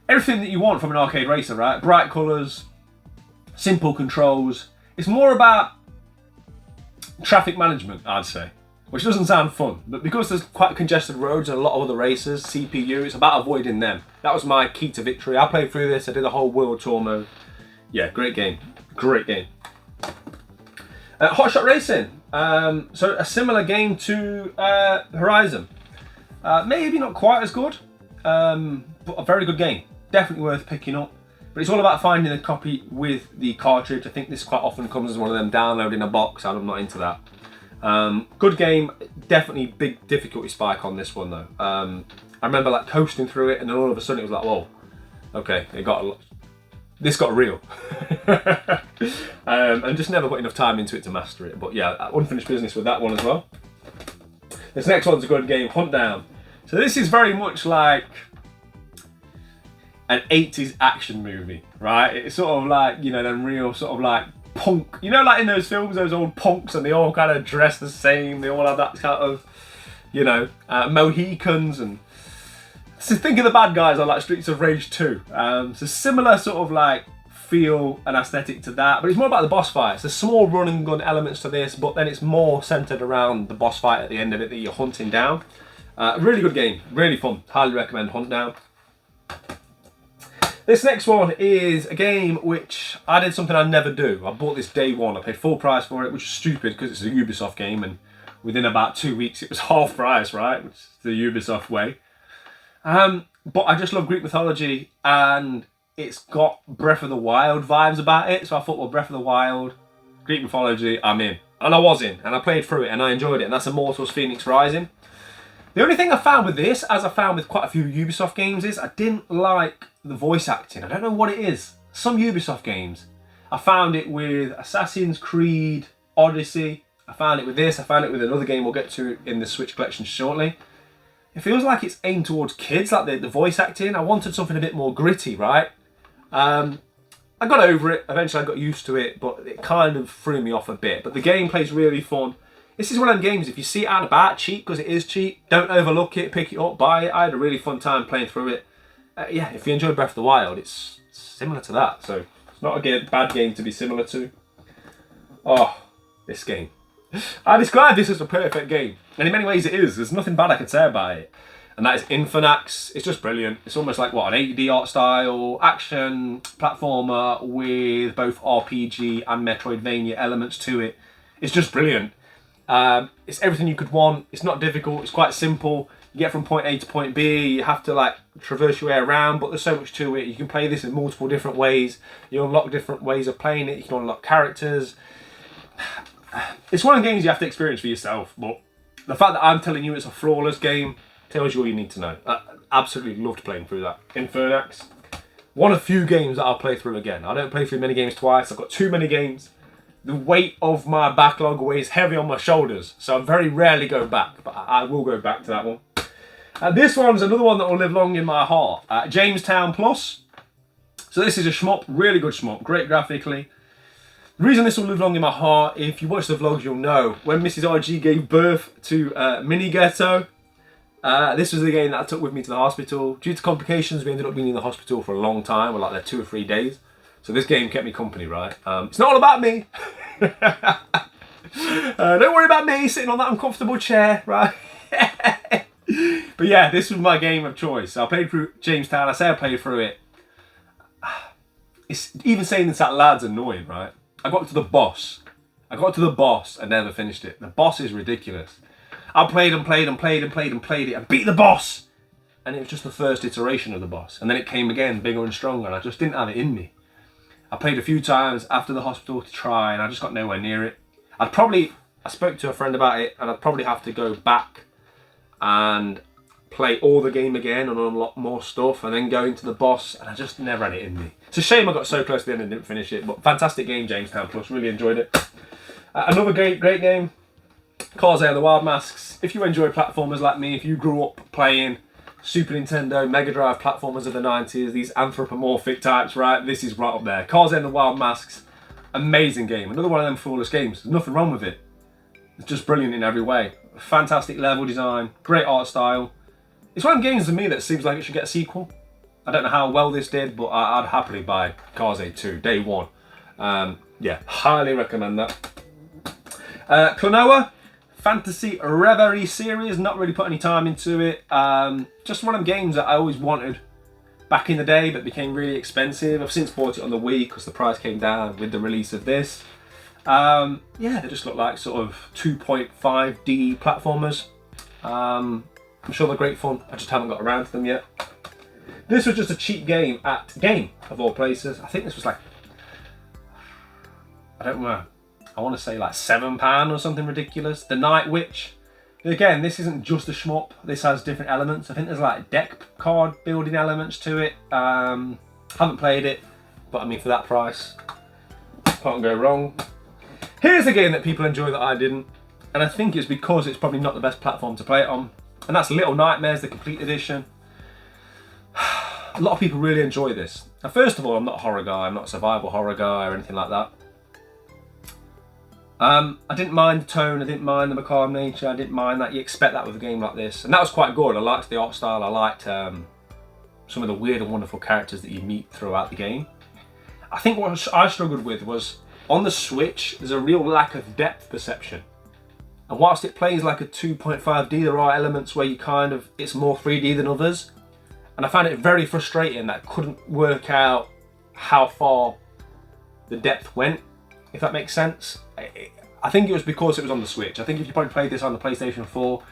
Everything that you want from an arcade racer, right? Bright colours, simple controls. It's more about traffic management, I'd say, which doesn't sound fun, but because there's quite congested roads and a lot of other races, CPU, it's about avoiding them. That was my key to victory. I played through this, I did a whole world tour mode. Yeah, great game. Great game. Hot Shot Racing. So a similar game to Horizon. Maybe not quite as good, but a very good game. Definitely worth picking up. But it's all about finding a copy with the cartridge. I think this quite often comes as one of them downloading a box, and I'm not into that. Good game, definitely big difficulty spike on this one though. I remember like coasting through it, and then all of a sudden it was like, whoa, okay, this got real. And just never put enough time into it to master it. But yeah, unfinished business with that one as well. This next one's a good game, Hunt Down. So this is very much like an 80s action movie, right? It's sort of like, you know, them real sort of like punk, you know, like in those films, those old punks, and they all kind of dress the same, they all have that kind of, you know, Mohicans, and so think of the bad guys on like Streets of Rage 2. So similar sort of like feel and aesthetic to that, but it's more about the boss fights. There's small run and gun elements to this, but then it's more centered around the boss fight at the end of it that you're hunting down. Really good game, really fun. Highly recommend Hunt Down. This next one is a game which I did something I never do. I bought this day one. I paid full price for it, which is stupid because it's a Ubisoft game, and within about 2 weeks it was half price, right? Which is the Ubisoft way. But I just love Greek mythology, and it's got Breath of the Wild vibes about it. So I thought, well, Breath of the Wild, Greek mythology, I'm in. And I was in, and I played through it, and I enjoyed it. And that's Immortals Phoenix Rising. The only thing I found with this, as I found with quite a few Ubisoft games, is I didn't like the voice acting. I don't know what it is. Some Ubisoft games. I found it with Assassin's Creed Odyssey. I found it with this. I found it with another game we'll get to in the Switch collection shortly. It feels like it's aimed towards kids, like the voice acting. I wanted something a bit more gritty, right? I got over it. Eventually I got used to it, but it kind of threw me off a bit. But the gameplay's really fun. This is one of them games, if you see it out about, cheap, because it is cheap. Don't overlook it, pick it up, buy it. I had a really fun time playing through it. Yeah, if you enjoy Breath of the Wild, it's similar to that. So it's not a bad game to be similar to. Oh, this game. I describe this as a perfect game. And in many ways it is. There's nothing bad I can say about it. And that is Infernax. It's just brilliant. It's almost like, what, an 8D art style action platformer with both RPG and Metroidvania elements to it. It's just brilliant. It's everything you could want. It's not difficult. It's quite simple. You get from point A to point B. You have to like traverse your way around, but there's so much to it. You can play this in multiple different ways. You unlock different ways of playing it. You can unlock characters. It's one of the games you have to experience for yourself, but the fact that I'm telling you it's a flawless game tells you all you need to know. I absolutely loved playing through that. Infernax. One of the few games that I'll play through again. I don't play through many games twice. I've got too many games. The weight of my backlog weighs heavy on my shoulders, so I very rarely go back, but I will go back to that one. This one's another one that will live long in my heart. Jamestown Plus. So this is a shmup, really good shmup, great graphically. The reason this will live long in my heart, if you watch the vlogs, you'll know. When Mrs. RG gave birth to Mini Ghetto, this was the game that I took with me to the hospital. Due to complications, we ended up being in the hospital for a long time, or like there 2 or 3 days. So this game kept me company, right? It's not all about me. Don't worry about me sitting on that uncomfortable chair, right? But yeah, this was my game of choice. I played through Jamestown. I say I played through it. It's even saying this out loud's annoying, right? I got to the boss. And never finished it. The boss is ridiculous. I played and played it and beat the boss. And it was just the first iteration of the boss. And then it came again, bigger and stronger, and I just didn't have it in me. I played a few times after the hospital to try, and I just got nowhere near it. I spoke to a friend about it, and I'd probably have to go back and play all the game again and unlock more stuff, and then go into the boss, and I just never had it in me. It's a shame I got so close to the end and didn't finish it, but fantastic game, Jamestown Plus, really enjoyed it. Another great game, Cars and the Wild Masks. If you enjoy platformers like me, if you grew up playing Super Nintendo, Mega Drive platformers of the 90s, these anthropomorphic types, right? This is right up there. Cars and the Wild Masks, amazing game. Another one of them flawless games. There's nothing wrong with it. It's just brilliant in every way. Fantastic level design, great art style. It's one of the games to me that seems like it should get a sequel. I don't know how well this did, but I'd happily buy Cars 2, day one. Yeah, highly recommend that. Klonoa. Fantasy Reverie series, not really put any time into it. Just one of them games that I always wanted back in the day, but became really expensive. I've since bought it on the Wii because the price came down with the release of this. Yeah, they just look like sort of 2.5D platformers. I'm sure they're great fun. I just haven't got around to them yet. This was just a cheap game at Game, of all places. I think this was like, I don't know. I want to say like £7 or something ridiculous. The Night Witch. Again, this isn't just a shmup. This has different elements. I think there's like deck card building elements to it. Haven't played it, but I mean for that price, can't go wrong. Here's a game that people enjoy that I didn't, and I think it's because it's probably not the best platform to play it on, and that's Little Nightmares, the complete edition. A lot of people really enjoy this. Now, first of all, I'm not a horror guy. I'm not a survival horror guy or anything like that. I didn't mind the tone, I didn't mind the macabre nature, I didn't mind that you expect that with a game like this. And that was quite good. I liked the art style, I liked some of the weird and wonderful characters that you meet throughout the game. I think what I struggled with was, on the Switch, there's a real lack of depth perception. And whilst it plays like a 2.5D, there are elements where it's more 3D than others. And I found it very frustrating that I couldn't work out how far the depth went, if that makes sense. I think it was because it was on the Switch. I think if you probably played this on the PlayStation 4,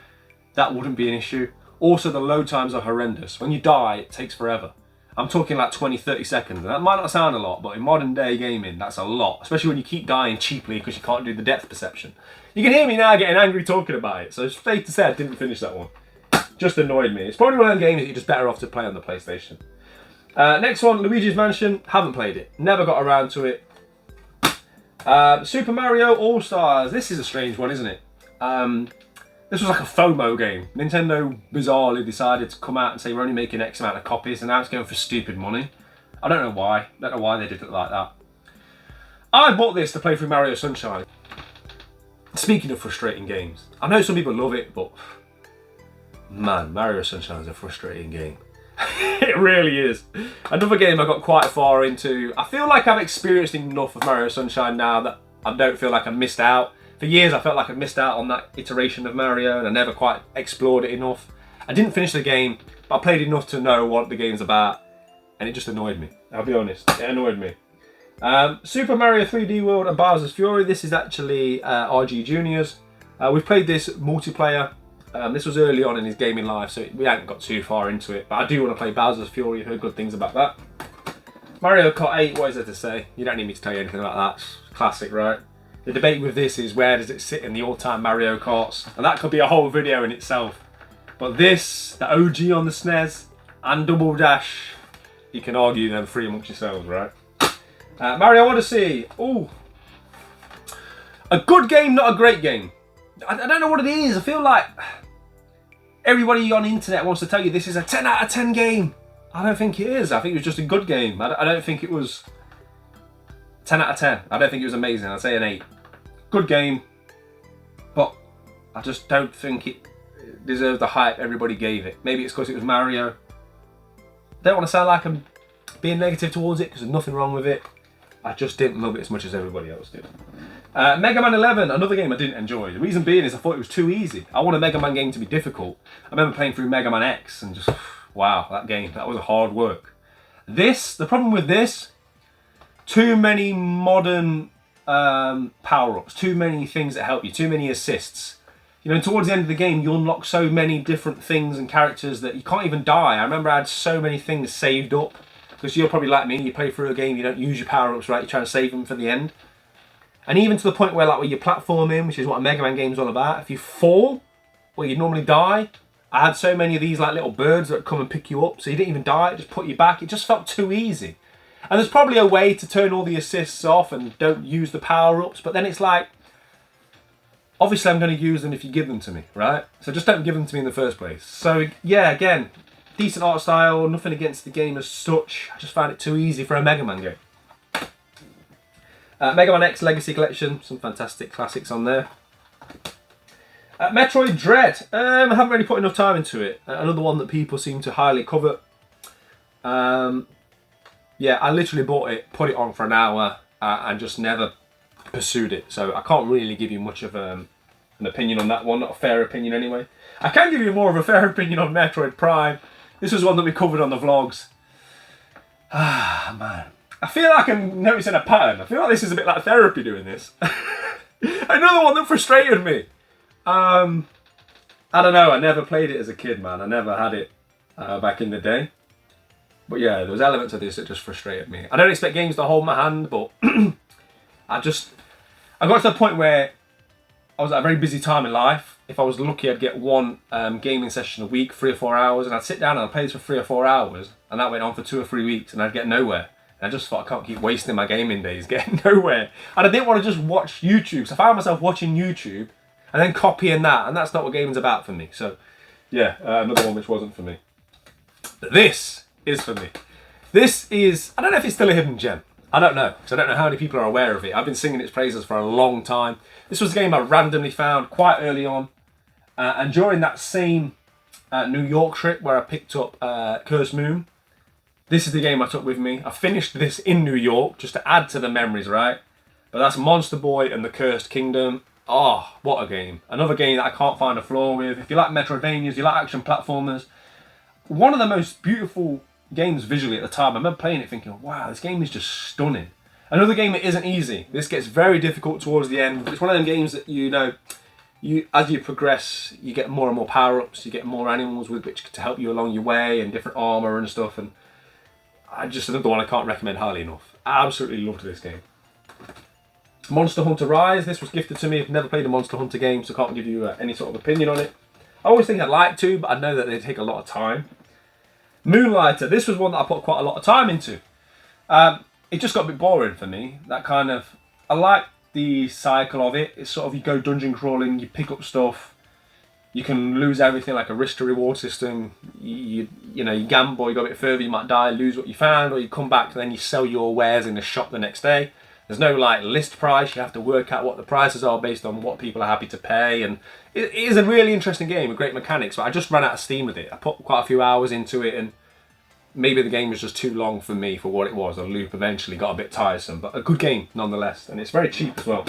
that wouldn't be an issue. Also, the load times are horrendous. When you die, it takes forever. I'm talking like 20, 30 seconds. And that might not sound a lot, but in modern day gaming, that's a lot. Especially when you keep dying cheaply because you can't do the depth perception. You can hear me now getting angry talking about it. So it's safe to say I didn't finish that one. Just annoyed me. It's probably one of them games that you're just better off to play on the PlayStation. Next one, Luigi's Mansion. Haven't played it. Never got around to it. Super Mario All-Stars. This is a strange one, isn't it? This was like a FOMO game. Nintendo bizarrely decided to come out and say we're only making X amount of copies, and now it's going for stupid money. I don't know why. Don't know why they did it like that. I bought this to play through Mario Sunshine. Speaking of frustrating games, I know some people love it, but man, Mario Sunshine is a frustrating game. It really is. Another game I got quite far into. I feel like I've experienced enough of Mario Sunshine now that I don't feel like I missed out. For years I felt like I missed out on that iteration of Mario and I never quite explored it enough. I didn't finish the game, but I played enough to know what the game's about, and it just annoyed me. I'll be honest, it annoyed me. Super Mario 3D World and Bowser's Fury. This is actually RG Junior's. We've played this multiplayer. This was early on in his gaming life, so we hadn't got too far into it, but I do want to play Bowser's Fury. Heard good things about that. Mario Kart 8, what is there to say? You don't need me to tell you anything about that. It's classic, right? The debate with this is where does it sit in the all-time Mario Karts, and that could be a whole video in itself. But this, the OG on the SNES, and Double Dash, you can argue them three amongst yourselves, right? Mario Odyssey. Ooh, a good game, not a great game. I don't know what it is. I feel like everybody on the internet wants to tell you this is a 10 out of 10 game. I don't think it is. I think it was just a good game. I don't think it was 10 out of 10. I don't think it was amazing. I'd say an 8. Good game, but I just don't think it deserved the hype everybody gave it. Maybe it's because it was Mario. Don't want to sound like I'm being negative towards it because there's nothing wrong with it. I just didn't love it as much as everybody else did. Mega Man 11, another game I didn't enjoy. The reason being is I thought it was too easy. I want a Mega Man game to be difficult. I remember playing through Mega Man X and just, wow, that game, that was hard work. The problem with this, too many modern power-ups, too many things that help you, too many assists. You know, towards the end of the game, you unlock so many different things and characters that you can't even die. I remember I had so many things saved up. Because you're probably like me, you play through a game, you don't use your power-ups, right? You're trying to save them for the end. And even to the point where, like, where you're platforming, which is what a Mega Man game's all about, if you fall, where you normally die, I had so many of these, like, little birds that would come and pick you up, so you didn't even die, it just put you back. It just felt too easy. And there's probably a way to turn all the assists off and don't use the power-ups, but then it's like, obviously I'm going to use them if you give them to me, right? So just don't give them to me in the first place. So, yeah, again, decent art style, nothing against the game as such. I just found it too easy for a Mega Man game. Mega Man X Legacy Collection, some fantastic classics on there. Metroid Dread, I haven't really put enough time into it. Another one that people seem to highly covet. Yeah, I literally bought it, put it on for an hour, and just never pursued it. So I can't really give you much of an opinion on that one, not a fair opinion anyway. I can give you more of a fair opinion on Metroid Prime. This was one that we covered on the vlogs. Ah, man. I feel like I'm noticing a pattern. I feel like this is a bit like therapy doing this. Another one that frustrated me. I don't know, I never played it as a kid, man. I never had it back in the day. But yeah, there was elements of this that just frustrated me. I don't expect games to hold my hand, but I got to the point where I was at a very busy time in life. If I was lucky, I'd get one gaming session a week, 3 or 4 hours, and I'd sit down and I'd play this for 3 or 4 hours, and that went on for 2 or 3 weeks, and I'd get nowhere. And I just thought I can't keep wasting my gaming days getting nowhere. And I didn't want to just watch YouTube, so I found myself watching YouTube and then copying that, and that's not what gaming's about for me. So yeah, another one which wasn't for me. But this is for me. This is, I don't know if it's still a hidden gem. I don't know, because I don't know how many people are aware of it. I've been singing its praises for a long time. This was a game I randomly found quite early on. And during that same New York trip where I picked up Cursed Moon, This is the game I took with me. I finished this in New York just to add to the memories, right? But that's Monster Boy and the Cursed Kingdom. Oh, what a game. Another game that I can't find a flaw with. If you like Metroidvanias, you like action platformers, one of the most beautiful games visually at the time. I remember playing it thinking, wow, this game is just stunning. Another game that isn't easy. This gets very difficult towards the end. It's one of them games that, you know, as you progress, you get more and more power-ups, you get more animals with which to help you along your way, and different armour and stuff, and another one I can't recommend highly enough. I absolutely loved this game. Monster Hunter Rise, this was gifted to me. I've never played a Monster Hunter game, so I can't give you any sort of opinion on it. I always think I'd like to, but I know that they take a lot of time. Moonlighter, this was one that I put quite a lot of time into. It just got a bit boring for me. That kind of, I like the cycle of it. It's sort of, you go dungeon crawling, you pick up stuff, you can lose everything, like a risk to reward system. You know, you gamble, you go a bit further, you might die, lose what you found, or you come back and then you sell your wares in the shop the next day. There's no like list price, you have to work out what the prices are based on what people are happy to pay, and it is a really interesting game with great mechanics, but I just ran out of steam with it. I put quite a few hours into it, and maybe the game was just too long for me for what it was. The loop eventually got a bit tiresome, but a good game nonetheless, and it's very cheap as well.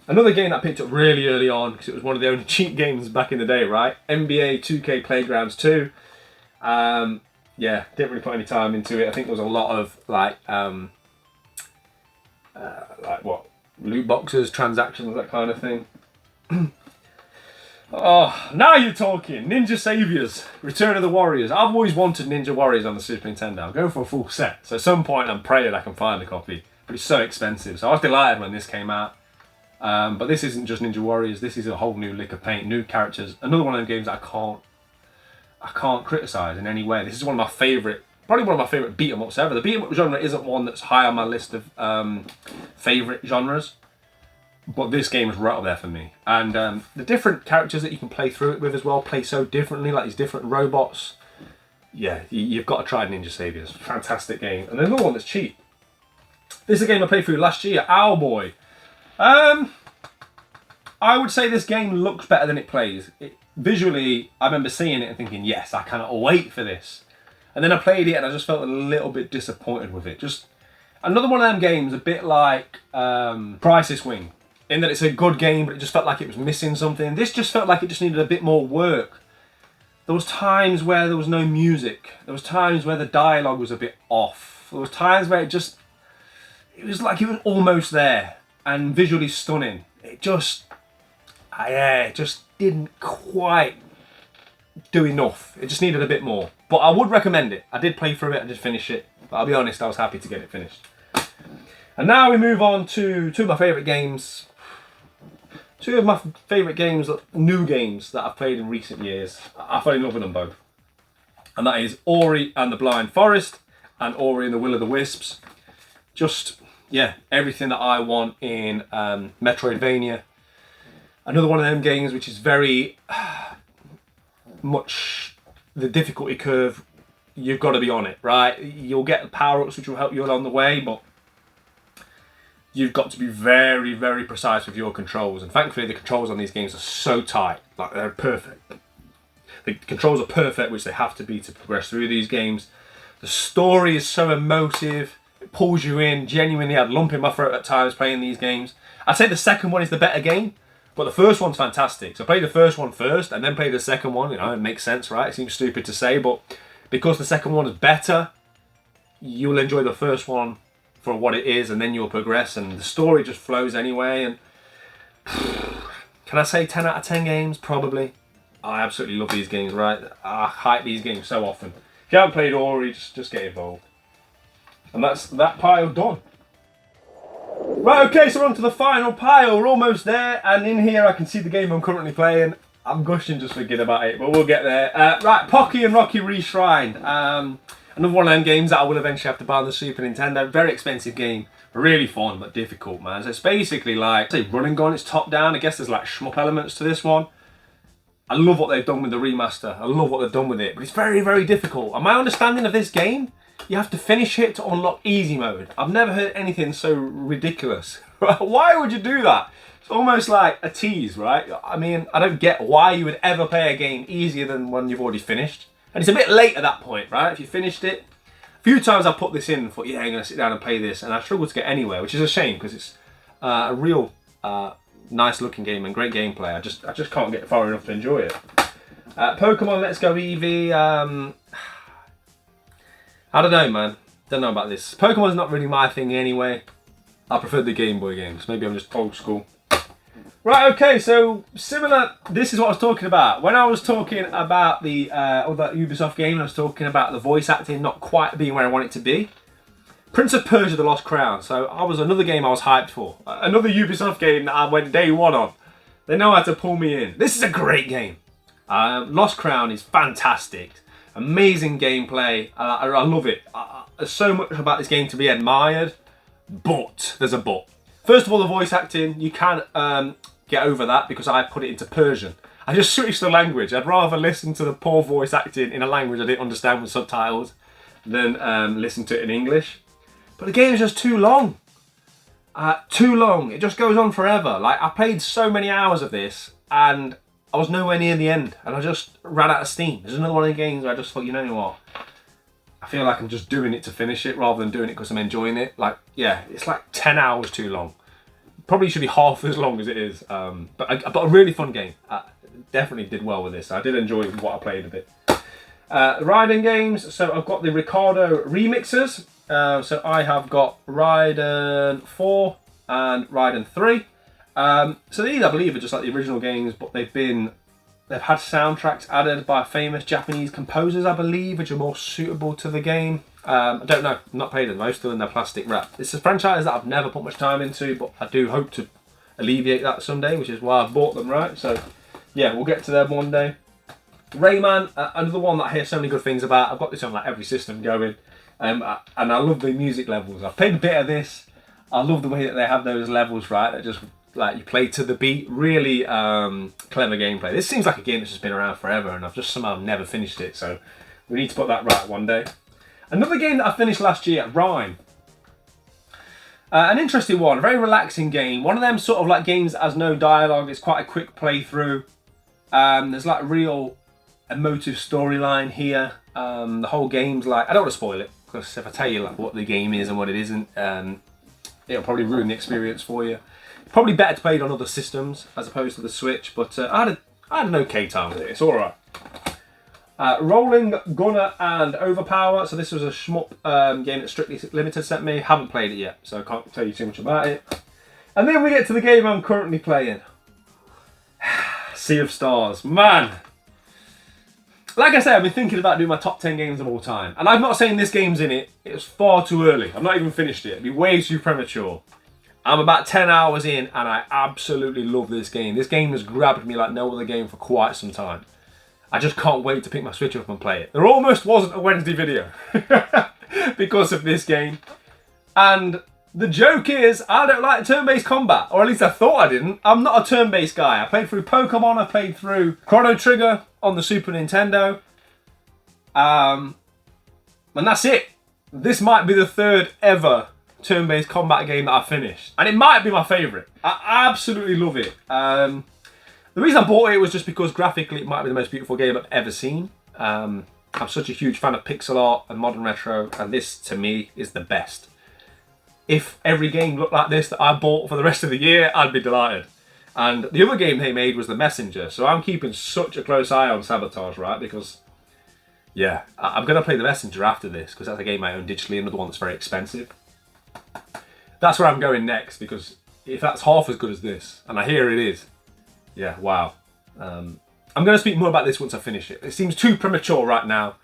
Another game that I picked up really early on, because it was one of the only cheap games back in the day, right? NBA 2K Playgrounds 2. Yeah, didn't really put any time into it. I think there was a lot of like what, loot boxes, transactions, that kind of thing. Oh, now you're talking. Ninja Saviors, Return of the Warriors. I've always wanted Ninja Warriors on the Super Nintendo. I'm going for a full set, so at some point I'm praying I can find a copy, but it's so expensive. So I was delighted when this came out. But this isn't just Ninja Warriors. This is a whole new lick of paint, new characters. Another one of them games that I can't criticise in any way. This is one of my favourite, probably one of my favourite beat 'em ups ever. The beat 'em up genre isn't one that's high on my list of favourite genres, but this game is right up there for me. And the different characters that you can play through it with as well play so differently, like these different robots. Yeah, you've got to try Ninja Saviors. Fantastic game. And another one that's cheap. This is a game I played through last year, Owlboy. I would say this game looks better than it plays. Visually, I remember seeing it and thinking, yes, I cannot wait for this. And then I played it and I just felt a little bit disappointed with it. Just another one of them games, a bit like Crisis Wing, in that it's a good game, but it just felt like it was missing something. This just felt like it just needed a bit more work. There was times where there was no music. There was times where the dialogue was a bit off. There was times where it was like it was almost there and visually stunning. It just didn't quite do enough. It just needed a bit more. But I would recommend it. I did play through it, I did finish it. But I'll be honest, I was happy to get it finished. And now we move on to two of my favourite games. Two of my favourite games, new games that I've played in recent years. I fell in love with them both. And that is Ori and the Blind Forest and Ori and the Will of the Wisps. Just, yeah, everything that I want in Metroidvania. Another one of them games which is very much the difficulty curve. You've got to be on it, right? You'll get power-ups which will help you along the way, but you've got to be very, very precise with your controls. And thankfully the controls on these games are so tight, like they're perfect. The controls are perfect, which they have to be to progress through these games. The story is so emotive, it pulls you in. Genuinely, I'd lump in my throat at times playing these games. I'd say the second one is the better game, but the first one's fantastic. So play the first one first and then play the second one. You know, it makes sense, right? It seems stupid to say, but because the second one is better, you'll enjoy the first one for what it is, and then you'll progress, and the story just flows anyway. And can I say 10 out of 10 games? Probably. I absolutely love these games, right? I hype these games so often. If you haven't played Ori, just get involved. And that's that pile done. Right, okay, so we're on to the final pile. We're almost there, and in here I can see the game I'm currently playing. I'm gushing just thinking about it, but we'll get there. Right, Pocky and Rocky Reshrined. Another one of them games that I will eventually have to buy on the Super Nintendo. Very expensive game. Really fun, but difficult, man. So it's basically like, say, run and gun. It's top down. I guess there's like shmup elements to this one. I love what they've done with the remaster. I love what they've done with it, but it's very, very difficult. And my understanding of this game, you have to finish it to unlock easy mode. I've never heard anything so ridiculous. Why would you do that? It's almost like a tease, right? I mean, I don't get why you would ever play a game easier than one you've already finished. And it's a bit late at that point, right? If you finished it, few times I put this in and thought, yeah, I'm going to sit down and play this, and I struggled to get anywhere, which is a shame because it's a real nice looking game and great gameplay. I just can't get far enough to enjoy it. Pokemon Let's Go Eevee. I don't know, man. Don't know about this. Pokemon's not really my thing anyway. I prefer the Game Boy games. Maybe I'm just old school. Right, okay, so similar, this is what I was talking about. When I was talking about the other Ubisoft game, I was talking about the voice acting not quite being where I want it to be. Prince of Persia: The Lost Crown. So I was another game I was hyped for. Another Ubisoft game that I went day one on. They know how to pull me in. This is a great game. Lost Crown is fantastic. Amazing gameplay. I love it. There's so much about this game to be admired, but there's a but. First of all, the voice acting, you can't get over that because I put it into Persian. I just switched the language. I'd rather listen to the poor voice acting in a language I didn't understand with subtitles than listen to it in English. But the game is just too long. Too long. It just goes on forever. Like, I played so many hours of this and I was nowhere near the end and I just ran out of steam. There's another one of the games where I just thought, you know what? I feel like I'm just doing it to finish it rather than doing it because I'm enjoying it. Like, yeah, it's like 10 hours too long. Probably should be half as long as it is. But a really fun game. Definitely did well with this. I did enjoy what I played a bit. Riding games. So I've got the Ricardo remixers. So I have got Raiden 4 and Raiden 3. So these, I believe, are just like the original games, but they've had soundtracks added by famous Japanese composers, I believe, which are more suitable to the game. I don't know, I've not played them, most still in their plastic wrap. It's a franchise that I've never put much time into, but I do hope to alleviate that someday, which is why I've bought them, right? So yeah, we'll get to them one day. Rayman, another one that I hear so many good things about. I've got this on like every system going, and I love the music levels. I've played a bit of this. I love the way that they have those levels, right, that just like you play to the beat. Really clever gameplay. This seems like a game that's just been around forever and I've just somehow never finished it, so we need to put that right one day. Another game that I finished last year, Rhyme. An interesting one, a very relaxing game. One of them sort of like games that has no dialogue. It's quite a quick playthrough. There's like real emotive storyline here. The whole game's like, I don't want to spoil it because if I tell you like what the game is and what it isn't, it'll probably ruin the experience for you. Probably better to play it on other systems as opposed to the Switch, but I had an okay time with it. It's all right. Rolling Gunner and Overpower. So this was a Schmup game that Strictly Limited sent me. Haven't played it yet, so I can't tell you too much about it. And then we get to the game I'm currently playing. Sea of Stars. Man! Like I said, I've been thinking about doing my top 10 games of all time. And I'm not saying this game's in it. It was far too early. I've not even finished it. It'd be way too premature. I'm about 10 hours in and I absolutely love this game. This game has grabbed me like no other game for quite some time. I just can't wait to pick my Switch up and play it. There almost wasn't a Wednesday video because of this game. And the joke is, I don't like turn-based combat, or at least I thought I didn't. I'm not a turn-based guy. I played through Pokemon, I played through Chrono Trigger on the Super Nintendo. And that's it. This might be the third ever turn-based combat game that I finished. And it might be my favourite. I absolutely love it. The reason I bought it was just because graphically it might be the most beautiful game I've ever seen. I'm such a huge fan of pixel art and modern retro, and this, to me, is the best. If every game looked like this that I bought for the rest of the year, I'd be delighted. And the other game they made was The Messenger, so I'm keeping such a close eye on Sabotage, right? Because, yeah, I'm going to play The Messenger after this, because that's a game I own digitally, another one that's very expensive. That's where I'm going next, because if that's half as good as this, and I hear it is, yeah, wow. I'm going to speak more about this once I finish it. It seems too premature right now,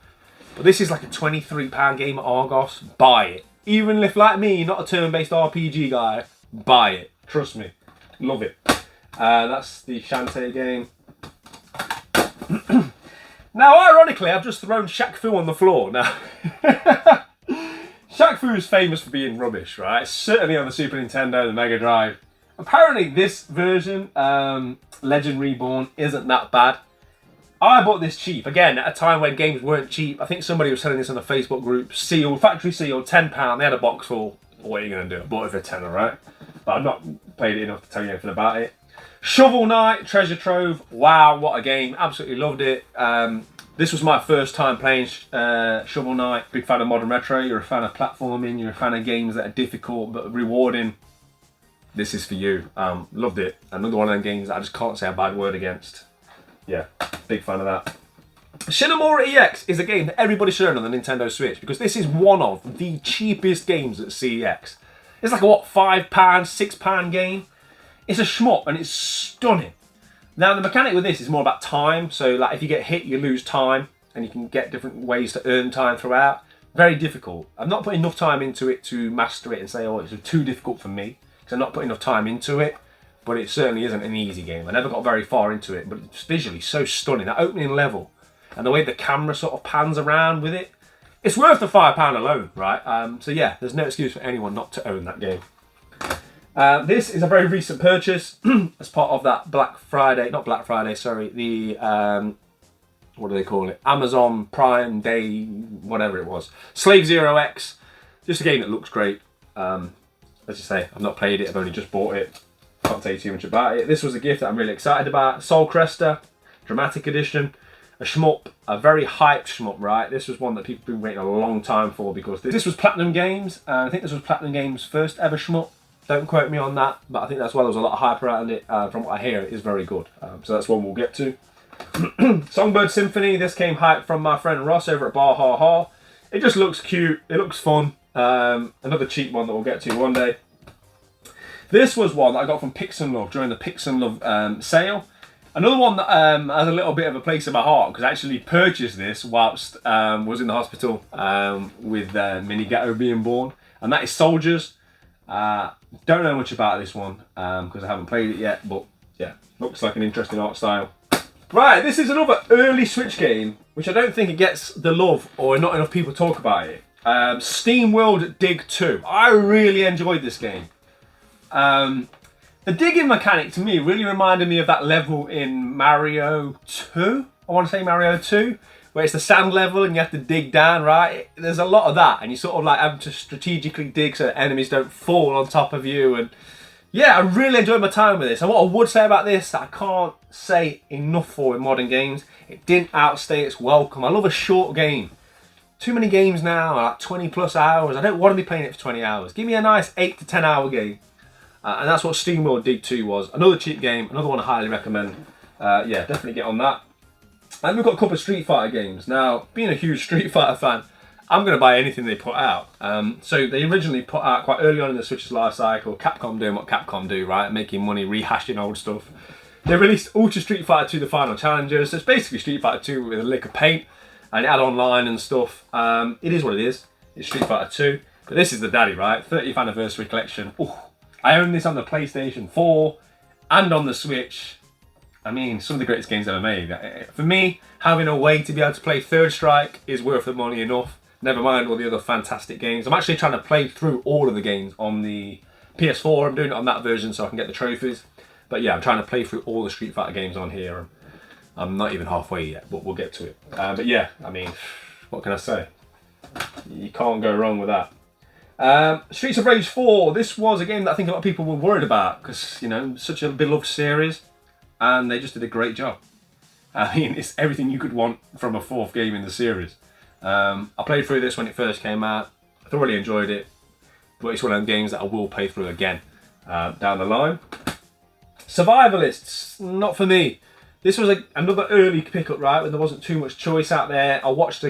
but this is like a £23 game at Argos. Buy it. Even if, like me, you're not a turn-based RPG guy, buy it. Trust me. Love it. That's the Shantae game. Now, ironically, I've just thrown Shaq Fu on the floor. Now, Shaq Fu is famous for being rubbish, right? Certainly on the Super Nintendo, the Mega Drive. Apparently, this version, Legend Reborn, isn't that bad. I bought this cheap, again, at a time when games weren't cheap. I think somebody was selling this on a Facebook group, sealed, factory sealed, £10. They had a box full. What are you going to do? I bought it for £10, right? But I've not played it enough to tell you anything about it. Shovel Knight, Treasure Trove. Wow, what a game. Absolutely loved it. This was my first time playing Shovel Knight. Big fan of modern retro. You're a fan of platforming. You're a fan of games that are difficult but rewarding. This is for you. Loved it. Another one of them games that I just can't say a bad word against. Yeah, big fan of that. Shinamura EX is a game that everybody should own on the Nintendo Switch because this is one of the cheapest games at CEX. It's like a, what, £5, £6 game? It's a shmup and it's stunning. Now the mechanic with this is more about time, so like if you get hit you lose time and you can get different ways to earn time throughout. Very difficult. I've not put enough time into it to master it and say, oh, it's too difficult for me, because I'm not putting enough time into it, but it certainly isn't an easy game. I never got very far into it, but it's visually so stunning. That opening level and the way the camera sort of pans around with it, it's worth the £5 alone, right? So yeah, there's no excuse for anyone not to own that game. This is a very recent purchase as part of that Black Friday, not Black Friday, sorry, the, what do they call it? Amazon Prime Day, whatever it was. Slave Zero X, just a game that looks great. As you say, I've not played it, I've only just bought it. Can't tell you too much about it. This was a gift that I'm really excited about. Soul Crester, Dramatic Edition. A shmup, a very hyped shmup, right? This was one that people have been waiting a long time for because this was Platinum Games. I think this was Platinum Games' first ever shmup. Don't quote me on that, but I think that's why there was a lot of hype around it. From what I hear, it is very good. So that's one we'll get to. Songbird Symphony. This came hyped from my friend Ross over at Bar Ha Ha. It just looks cute. It looks fun. Another cheap one that we'll get to one day. This was one that I got from Pix and Love during the Pix and Love sale. Another one that has a little bit of a place in my heart because I actually purchased this whilst was in the hospital with mini Ghetto being born, and that is Soldiers. Don't know much about this one because I haven't played it yet, but yeah, looks like an interesting art style. Right, this is another early Switch game which I don't think it gets the love or not enough people talk about it. Steam World Dig 2. I really enjoyed this game. The digging mechanic to me really reminded me of that level in Mario 2. I want to say Mario 2, where it's the sand level and you have to dig down, right? There's a lot of that, and you sort of like have to strategically dig so enemies don't fall on top of you. And yeah, I really enjoyed my time with this. And what I would say about this, that I can't say enough for in modern games, it didn't outstay its welcome. I love a short game. Too many games now are like 20 plus hours. I don't want to be playing it for 20 hours. Give me a nice 8 to 10 hour game. And that's what Steam World Dig 2 was. Another cheap game, another one I highly recommend. Yeah, definitely get on that. And we've got a couple of Street Fighter games. Now, being a huge Street Fighter fan, I'm going to buy anything they put out. So they originally put out quite early on in the Switch's life cycle, Capcom doing what Capcom do, right? Making money, rehashing old stuff. They released Ultra Street Fighter 2 The Final Challenger. So it's basically Street Fighter 2 with a lick of paint. And it had online and stuff. It is what it is. It's Street Fighter 2. But this is the daddy, right? 30th Anniversary Collection. Ooh. I own this on the PlayStation 4 and on the Switch. I mean, some of the greatest games ever made. For me, having a way to be able to play Third Strike is worth the money enough. Never mind all the other fantastic games. I'm actually trying to play through all of the games on the PS4. I'm doing it on that version so I can get the trophies. But yeah, I'm trying to play through all the Street Fighter games on here. I'm not even halfway yet, but we'll get to it. But yeah, I mean, what can I say? You can't go wrong with that. Streets of Rage 4, this was a game that I think a lot of people were worried about because, you know, such a beloved series, and they just did a great job. I mean, it's everything you could want from a fourth game in the series. I played through this when it first came out, I thoroughly enjoyed it, but it's one of them games that I will play through again down the line. Survivalists, not for me. This was another early pickup, right, when there wasn't too much choice out there. I watched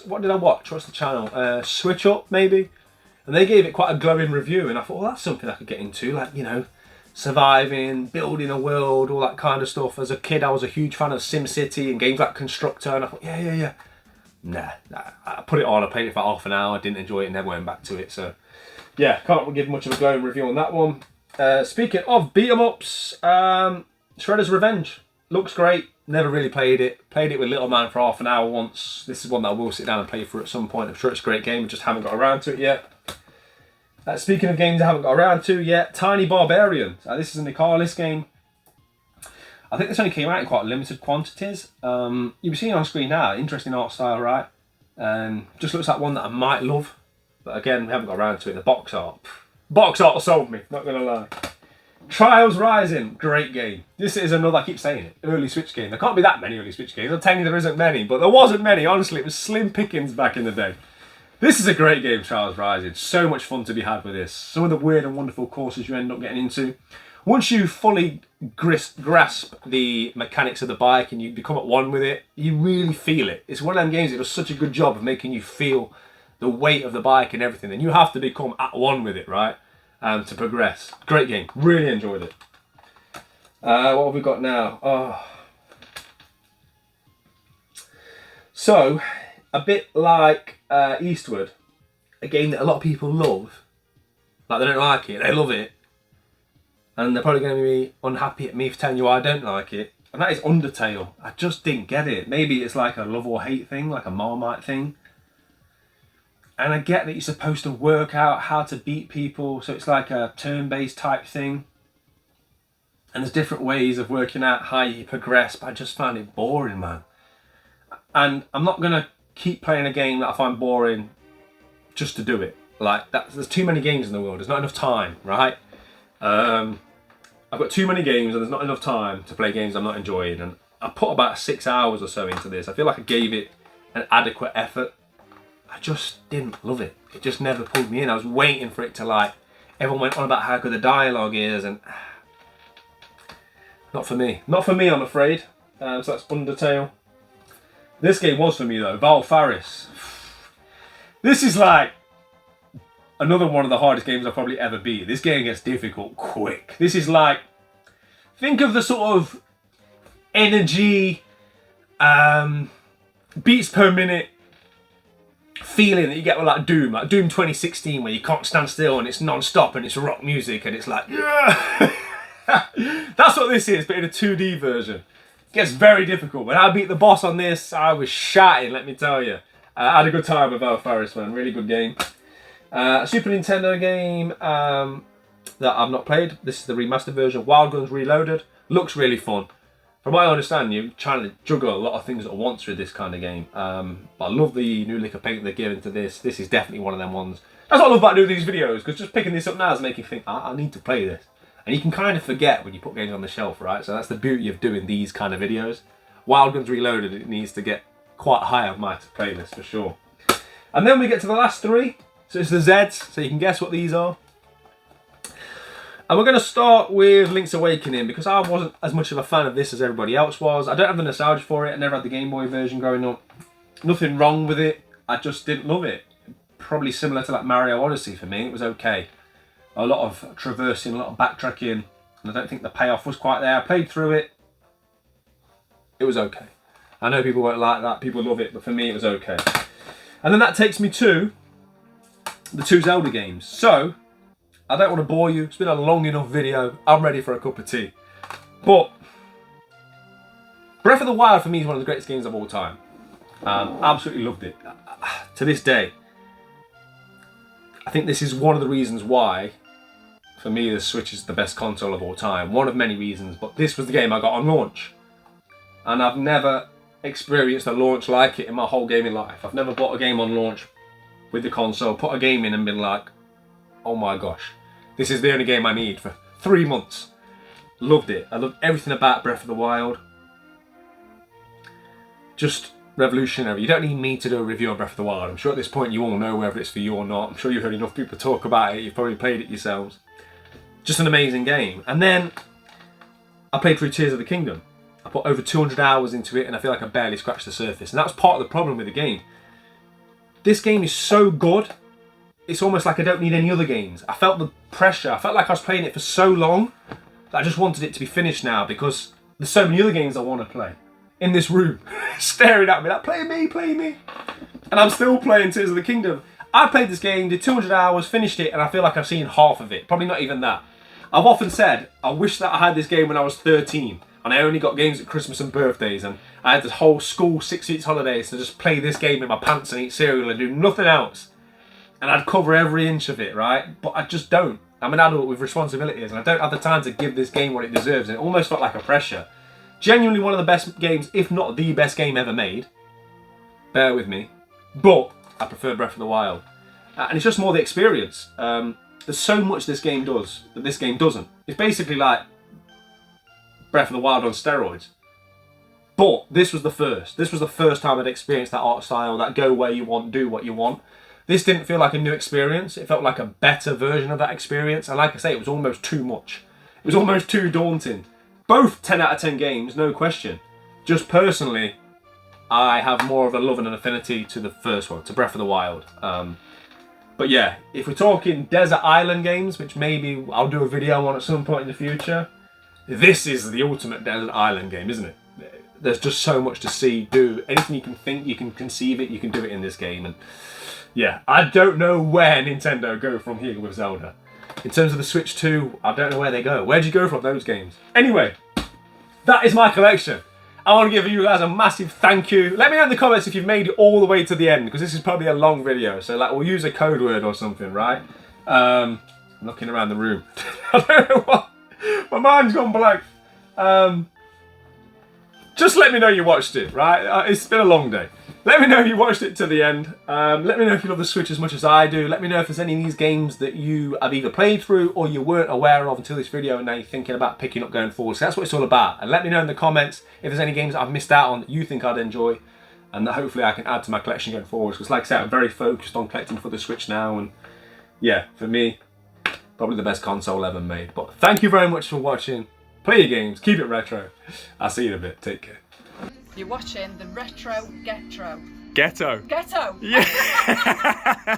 what did I watch? What's the channel? Switch Up, maybe? And they gave it quite a glowing review, and I thought, well, that's something I could get into, like, you know, surviving, building a world, all that kind of stuff. As a kid, I was a huge fan of SimCity and games like Constructor, and I thought, yeah. Nah, I put it on, I played it for half an hour, didn't enjoy it, never went back to it, so yeah, can't give much of a glowing review on that one. Speaking of beat-em-ups, Shredder's Revenge, looks great, never really played it with Little Man for half an hour once. This is one that I will sit down and play through at some point. I'm sure it's a great game, I just haven't got around to it yet. Speaking of games I haven't got around to yet, Tiny Barbarian. This is a Nicalis game. I think this only came out in quite limited quantities. You'll be seeing on screen now, interesting art style, right? Just looks like one that I might love. But again, we haven't got around to it. The box art sold me, not going to lie. Trials Rising, great game. This is another, I keep saying it, early Switch game. There can't be that many early Switch games. I'm telling you there isn't many, but there wasn't many. Honestly, it was slim pickings back in the day. This is a great game, Trials Rising. So much fun to be had with this. Some of the weird and wonderful courses you end up getting into. Once you fully grasp the mechanics of the bike and you become at one with it, you really feel it. It's one of them games that does such a good job of making you feel the weight of the bike and everything. And you have to become at one with it, right? To progress. Great game. Really enjoyed it. What have we got now? Oh. So, a bit like Eastward, a game that a lot of people love. Like, they don't like it, they love it. And they're probably going to be unhappy at me for telling you why I don't like it. And that is Undertale. I just didn't get it. Maybe it's like a love or hate thing, like a Marmite thing. And I get that you're supposed to work out how to beat people, so it's like a turn-based type thing. And there's different ways of working out how you progress, but I just found it boring, man. And I'm not going to keep playing a game that I find boring just to do it. Like, there's too many games in the world, there's not enough time, right? I've got too many games and there's not enough time to play games I'm not enjoying. And I put about 6 hours or so into this. I feel like I gave it an adequate effort. I just didn't love it. It just never pulled me in. I was waiting for it to, like, everyone went on about how good the dialogue is, and not for me. Not for me, I'm afraid. So that's Undertale. This game was for me though, Val Faris. This is like another one of the hardest games I've probably ever beat. This game gets difficult quick. This is like, think of the sort of energy, beats per minute feeling that you get with like Doom 2016, where you can't stand still and it's non-stop and it's rock music and it's like, yeah. That's what this is, but in a 2D version. It gets very difficult. When I beat the boss on this, I was shatting, let me tell you. I had a good time with Val Faris, man. Really good game. Super Nintendo game that I've not played. This is the remastered version, Wild Guns Reloaded. Looks really fun. From what I understand, you're trying to juggle a lot of things at once with this kind of game. But I love the new lick of paint they're giving to this. This is definitely one of them ones. That's what I love about doing these videos, because just picking this up now is making me think, I need to play this. And you can kind of forget when you put games on the shelf, right? So that's the beauty of doing these kind of videos. Wild Guns Reloaded, it needs to get quite high on my playlist for sure. And then we get to the last three. So it's the Zeds, so you can guess what these are. And we're going to start with Link's Awakening, because I wasn't as much of a fan of this as everybody else was. I don't have the nostalgia for it. I never had the Game Boy version growing up. Nothing wrong with it. I just didn't love it. Probably similar to like Mario Odyssey for me. It was okay. A lot of traversing, a lot of backtracking, and I don't think the payoff was quite there. I played through it. It was okay. I know people won't like that. People love it, but for me it was okay. And then that takes me to the two Zelda games. So, I don't want to bore you. It's been a long enough video. I'm ready for a cup of tea. But Breath of the Wild for me is one of the greatest games of all time. Absolutely loved it. To this day, I think this is one of the reasons why, for me, the Switch is the best console of all time. One of many reasons, but this was the game I got on launch. And I've never experienced a launch like it in my whole gaming life. I've never bought a game on launch with the console, put a game in and been like, oh my gosh, this is the only game I need for 3 months. Loved it. I loved everything about Breath of the Wild. Just revolutionary. You don't need me to do a review on Breath of the Wild. I'm sure at this point you all know whether it's for you or not. I'm sure you've heard enough people talk about it. You've probably played it yourselves. Just an amazing game. And then I played through Tears of the Kingdom. I put over 200 hours into it and I feel like I barely scratched the surface. And that was part of the problem with the game. This game is so good, it's almost like I don't need any other games. I felt the pressure. I felt like I was playing it for so long that I just wanted it to be finished now, because there's so many other games I want to play in this room, staring at me like, play me, play me. And I'm still playing Tears of the Kingdom. I played this game, did 200 hours, finished it, and I feel like I've seen half of it. Probably not even that. I've often said, I wish that I had this game when I was 13, and I only got games at Christmas and birthdays, and I had this whole school 6 weeks holidays to just play this game in my pants and eat cereal and do nothing else. And I'd cover every inch of it, right? But I just don't. I'm an adult with responsibilities, and I don't have the time to give this game what it deserves. And it almost felt like a pressure. Genuinely one of the best games, if not the best game ever made. Bear with me. But I prefer Breath of the Wild. And it's just more the experience. there's so much this game does that this game doesn't. It's basically like Breath of the Wild on steroids. But this was the first. This was the first time I'd experienced that art style, that go where you want, do what you want. This didn't feel like a new experience. It felt like a better version of that experience. And like I say, it was almost too much. It was almost too daunting. Both 10 out of 10 games, no question. Just personally, I have more of a love and an affinity to the first one, to Breath of the Wild. But yeah, if we're talking desert island games, which maybe I'll do a video on at some point in the future, this is the ultimate desert island game, isn't it? There's just so much to see, do. Anything you can think, you can conceive it, you can do it in this game. And yeah, I don't know where Nintendo go from here with Zelda. In terms of the Switch 2, I don't know where they go. Where'd you go from those games? Anyway, that is my collection. I want to give you guys a massive thank you. Let me know in the comments if you've made it all the way to the end, because this is probably a long video. So like, we'll use a code word or something, right? I'm looking around the room. I don't know what. My mind's gone blank. Just let me know you watched it, right? It's been a long day. Let me know if you watched it to the end. Let me know if you love the Switch as much as I do. Let me know if there's any of these games that you have either played through or you weren't aware of until this video and now you're thinking about picking up going forward. So that's what it's all about. And let me know in the comments if there's any games that I've missed out on that you think I'd enjoy and that hopefully I can add to my collection going forward. Because like I said, I'm very focused on collecting for the Switch now. And yeah, for me, probably the best console ever made. But thank you very much for watching. Play your games, keep it retro. I'll see you in a bit. Take care. You're watching the Retro Ghetto. Ghetto. Ghetto! Yeah.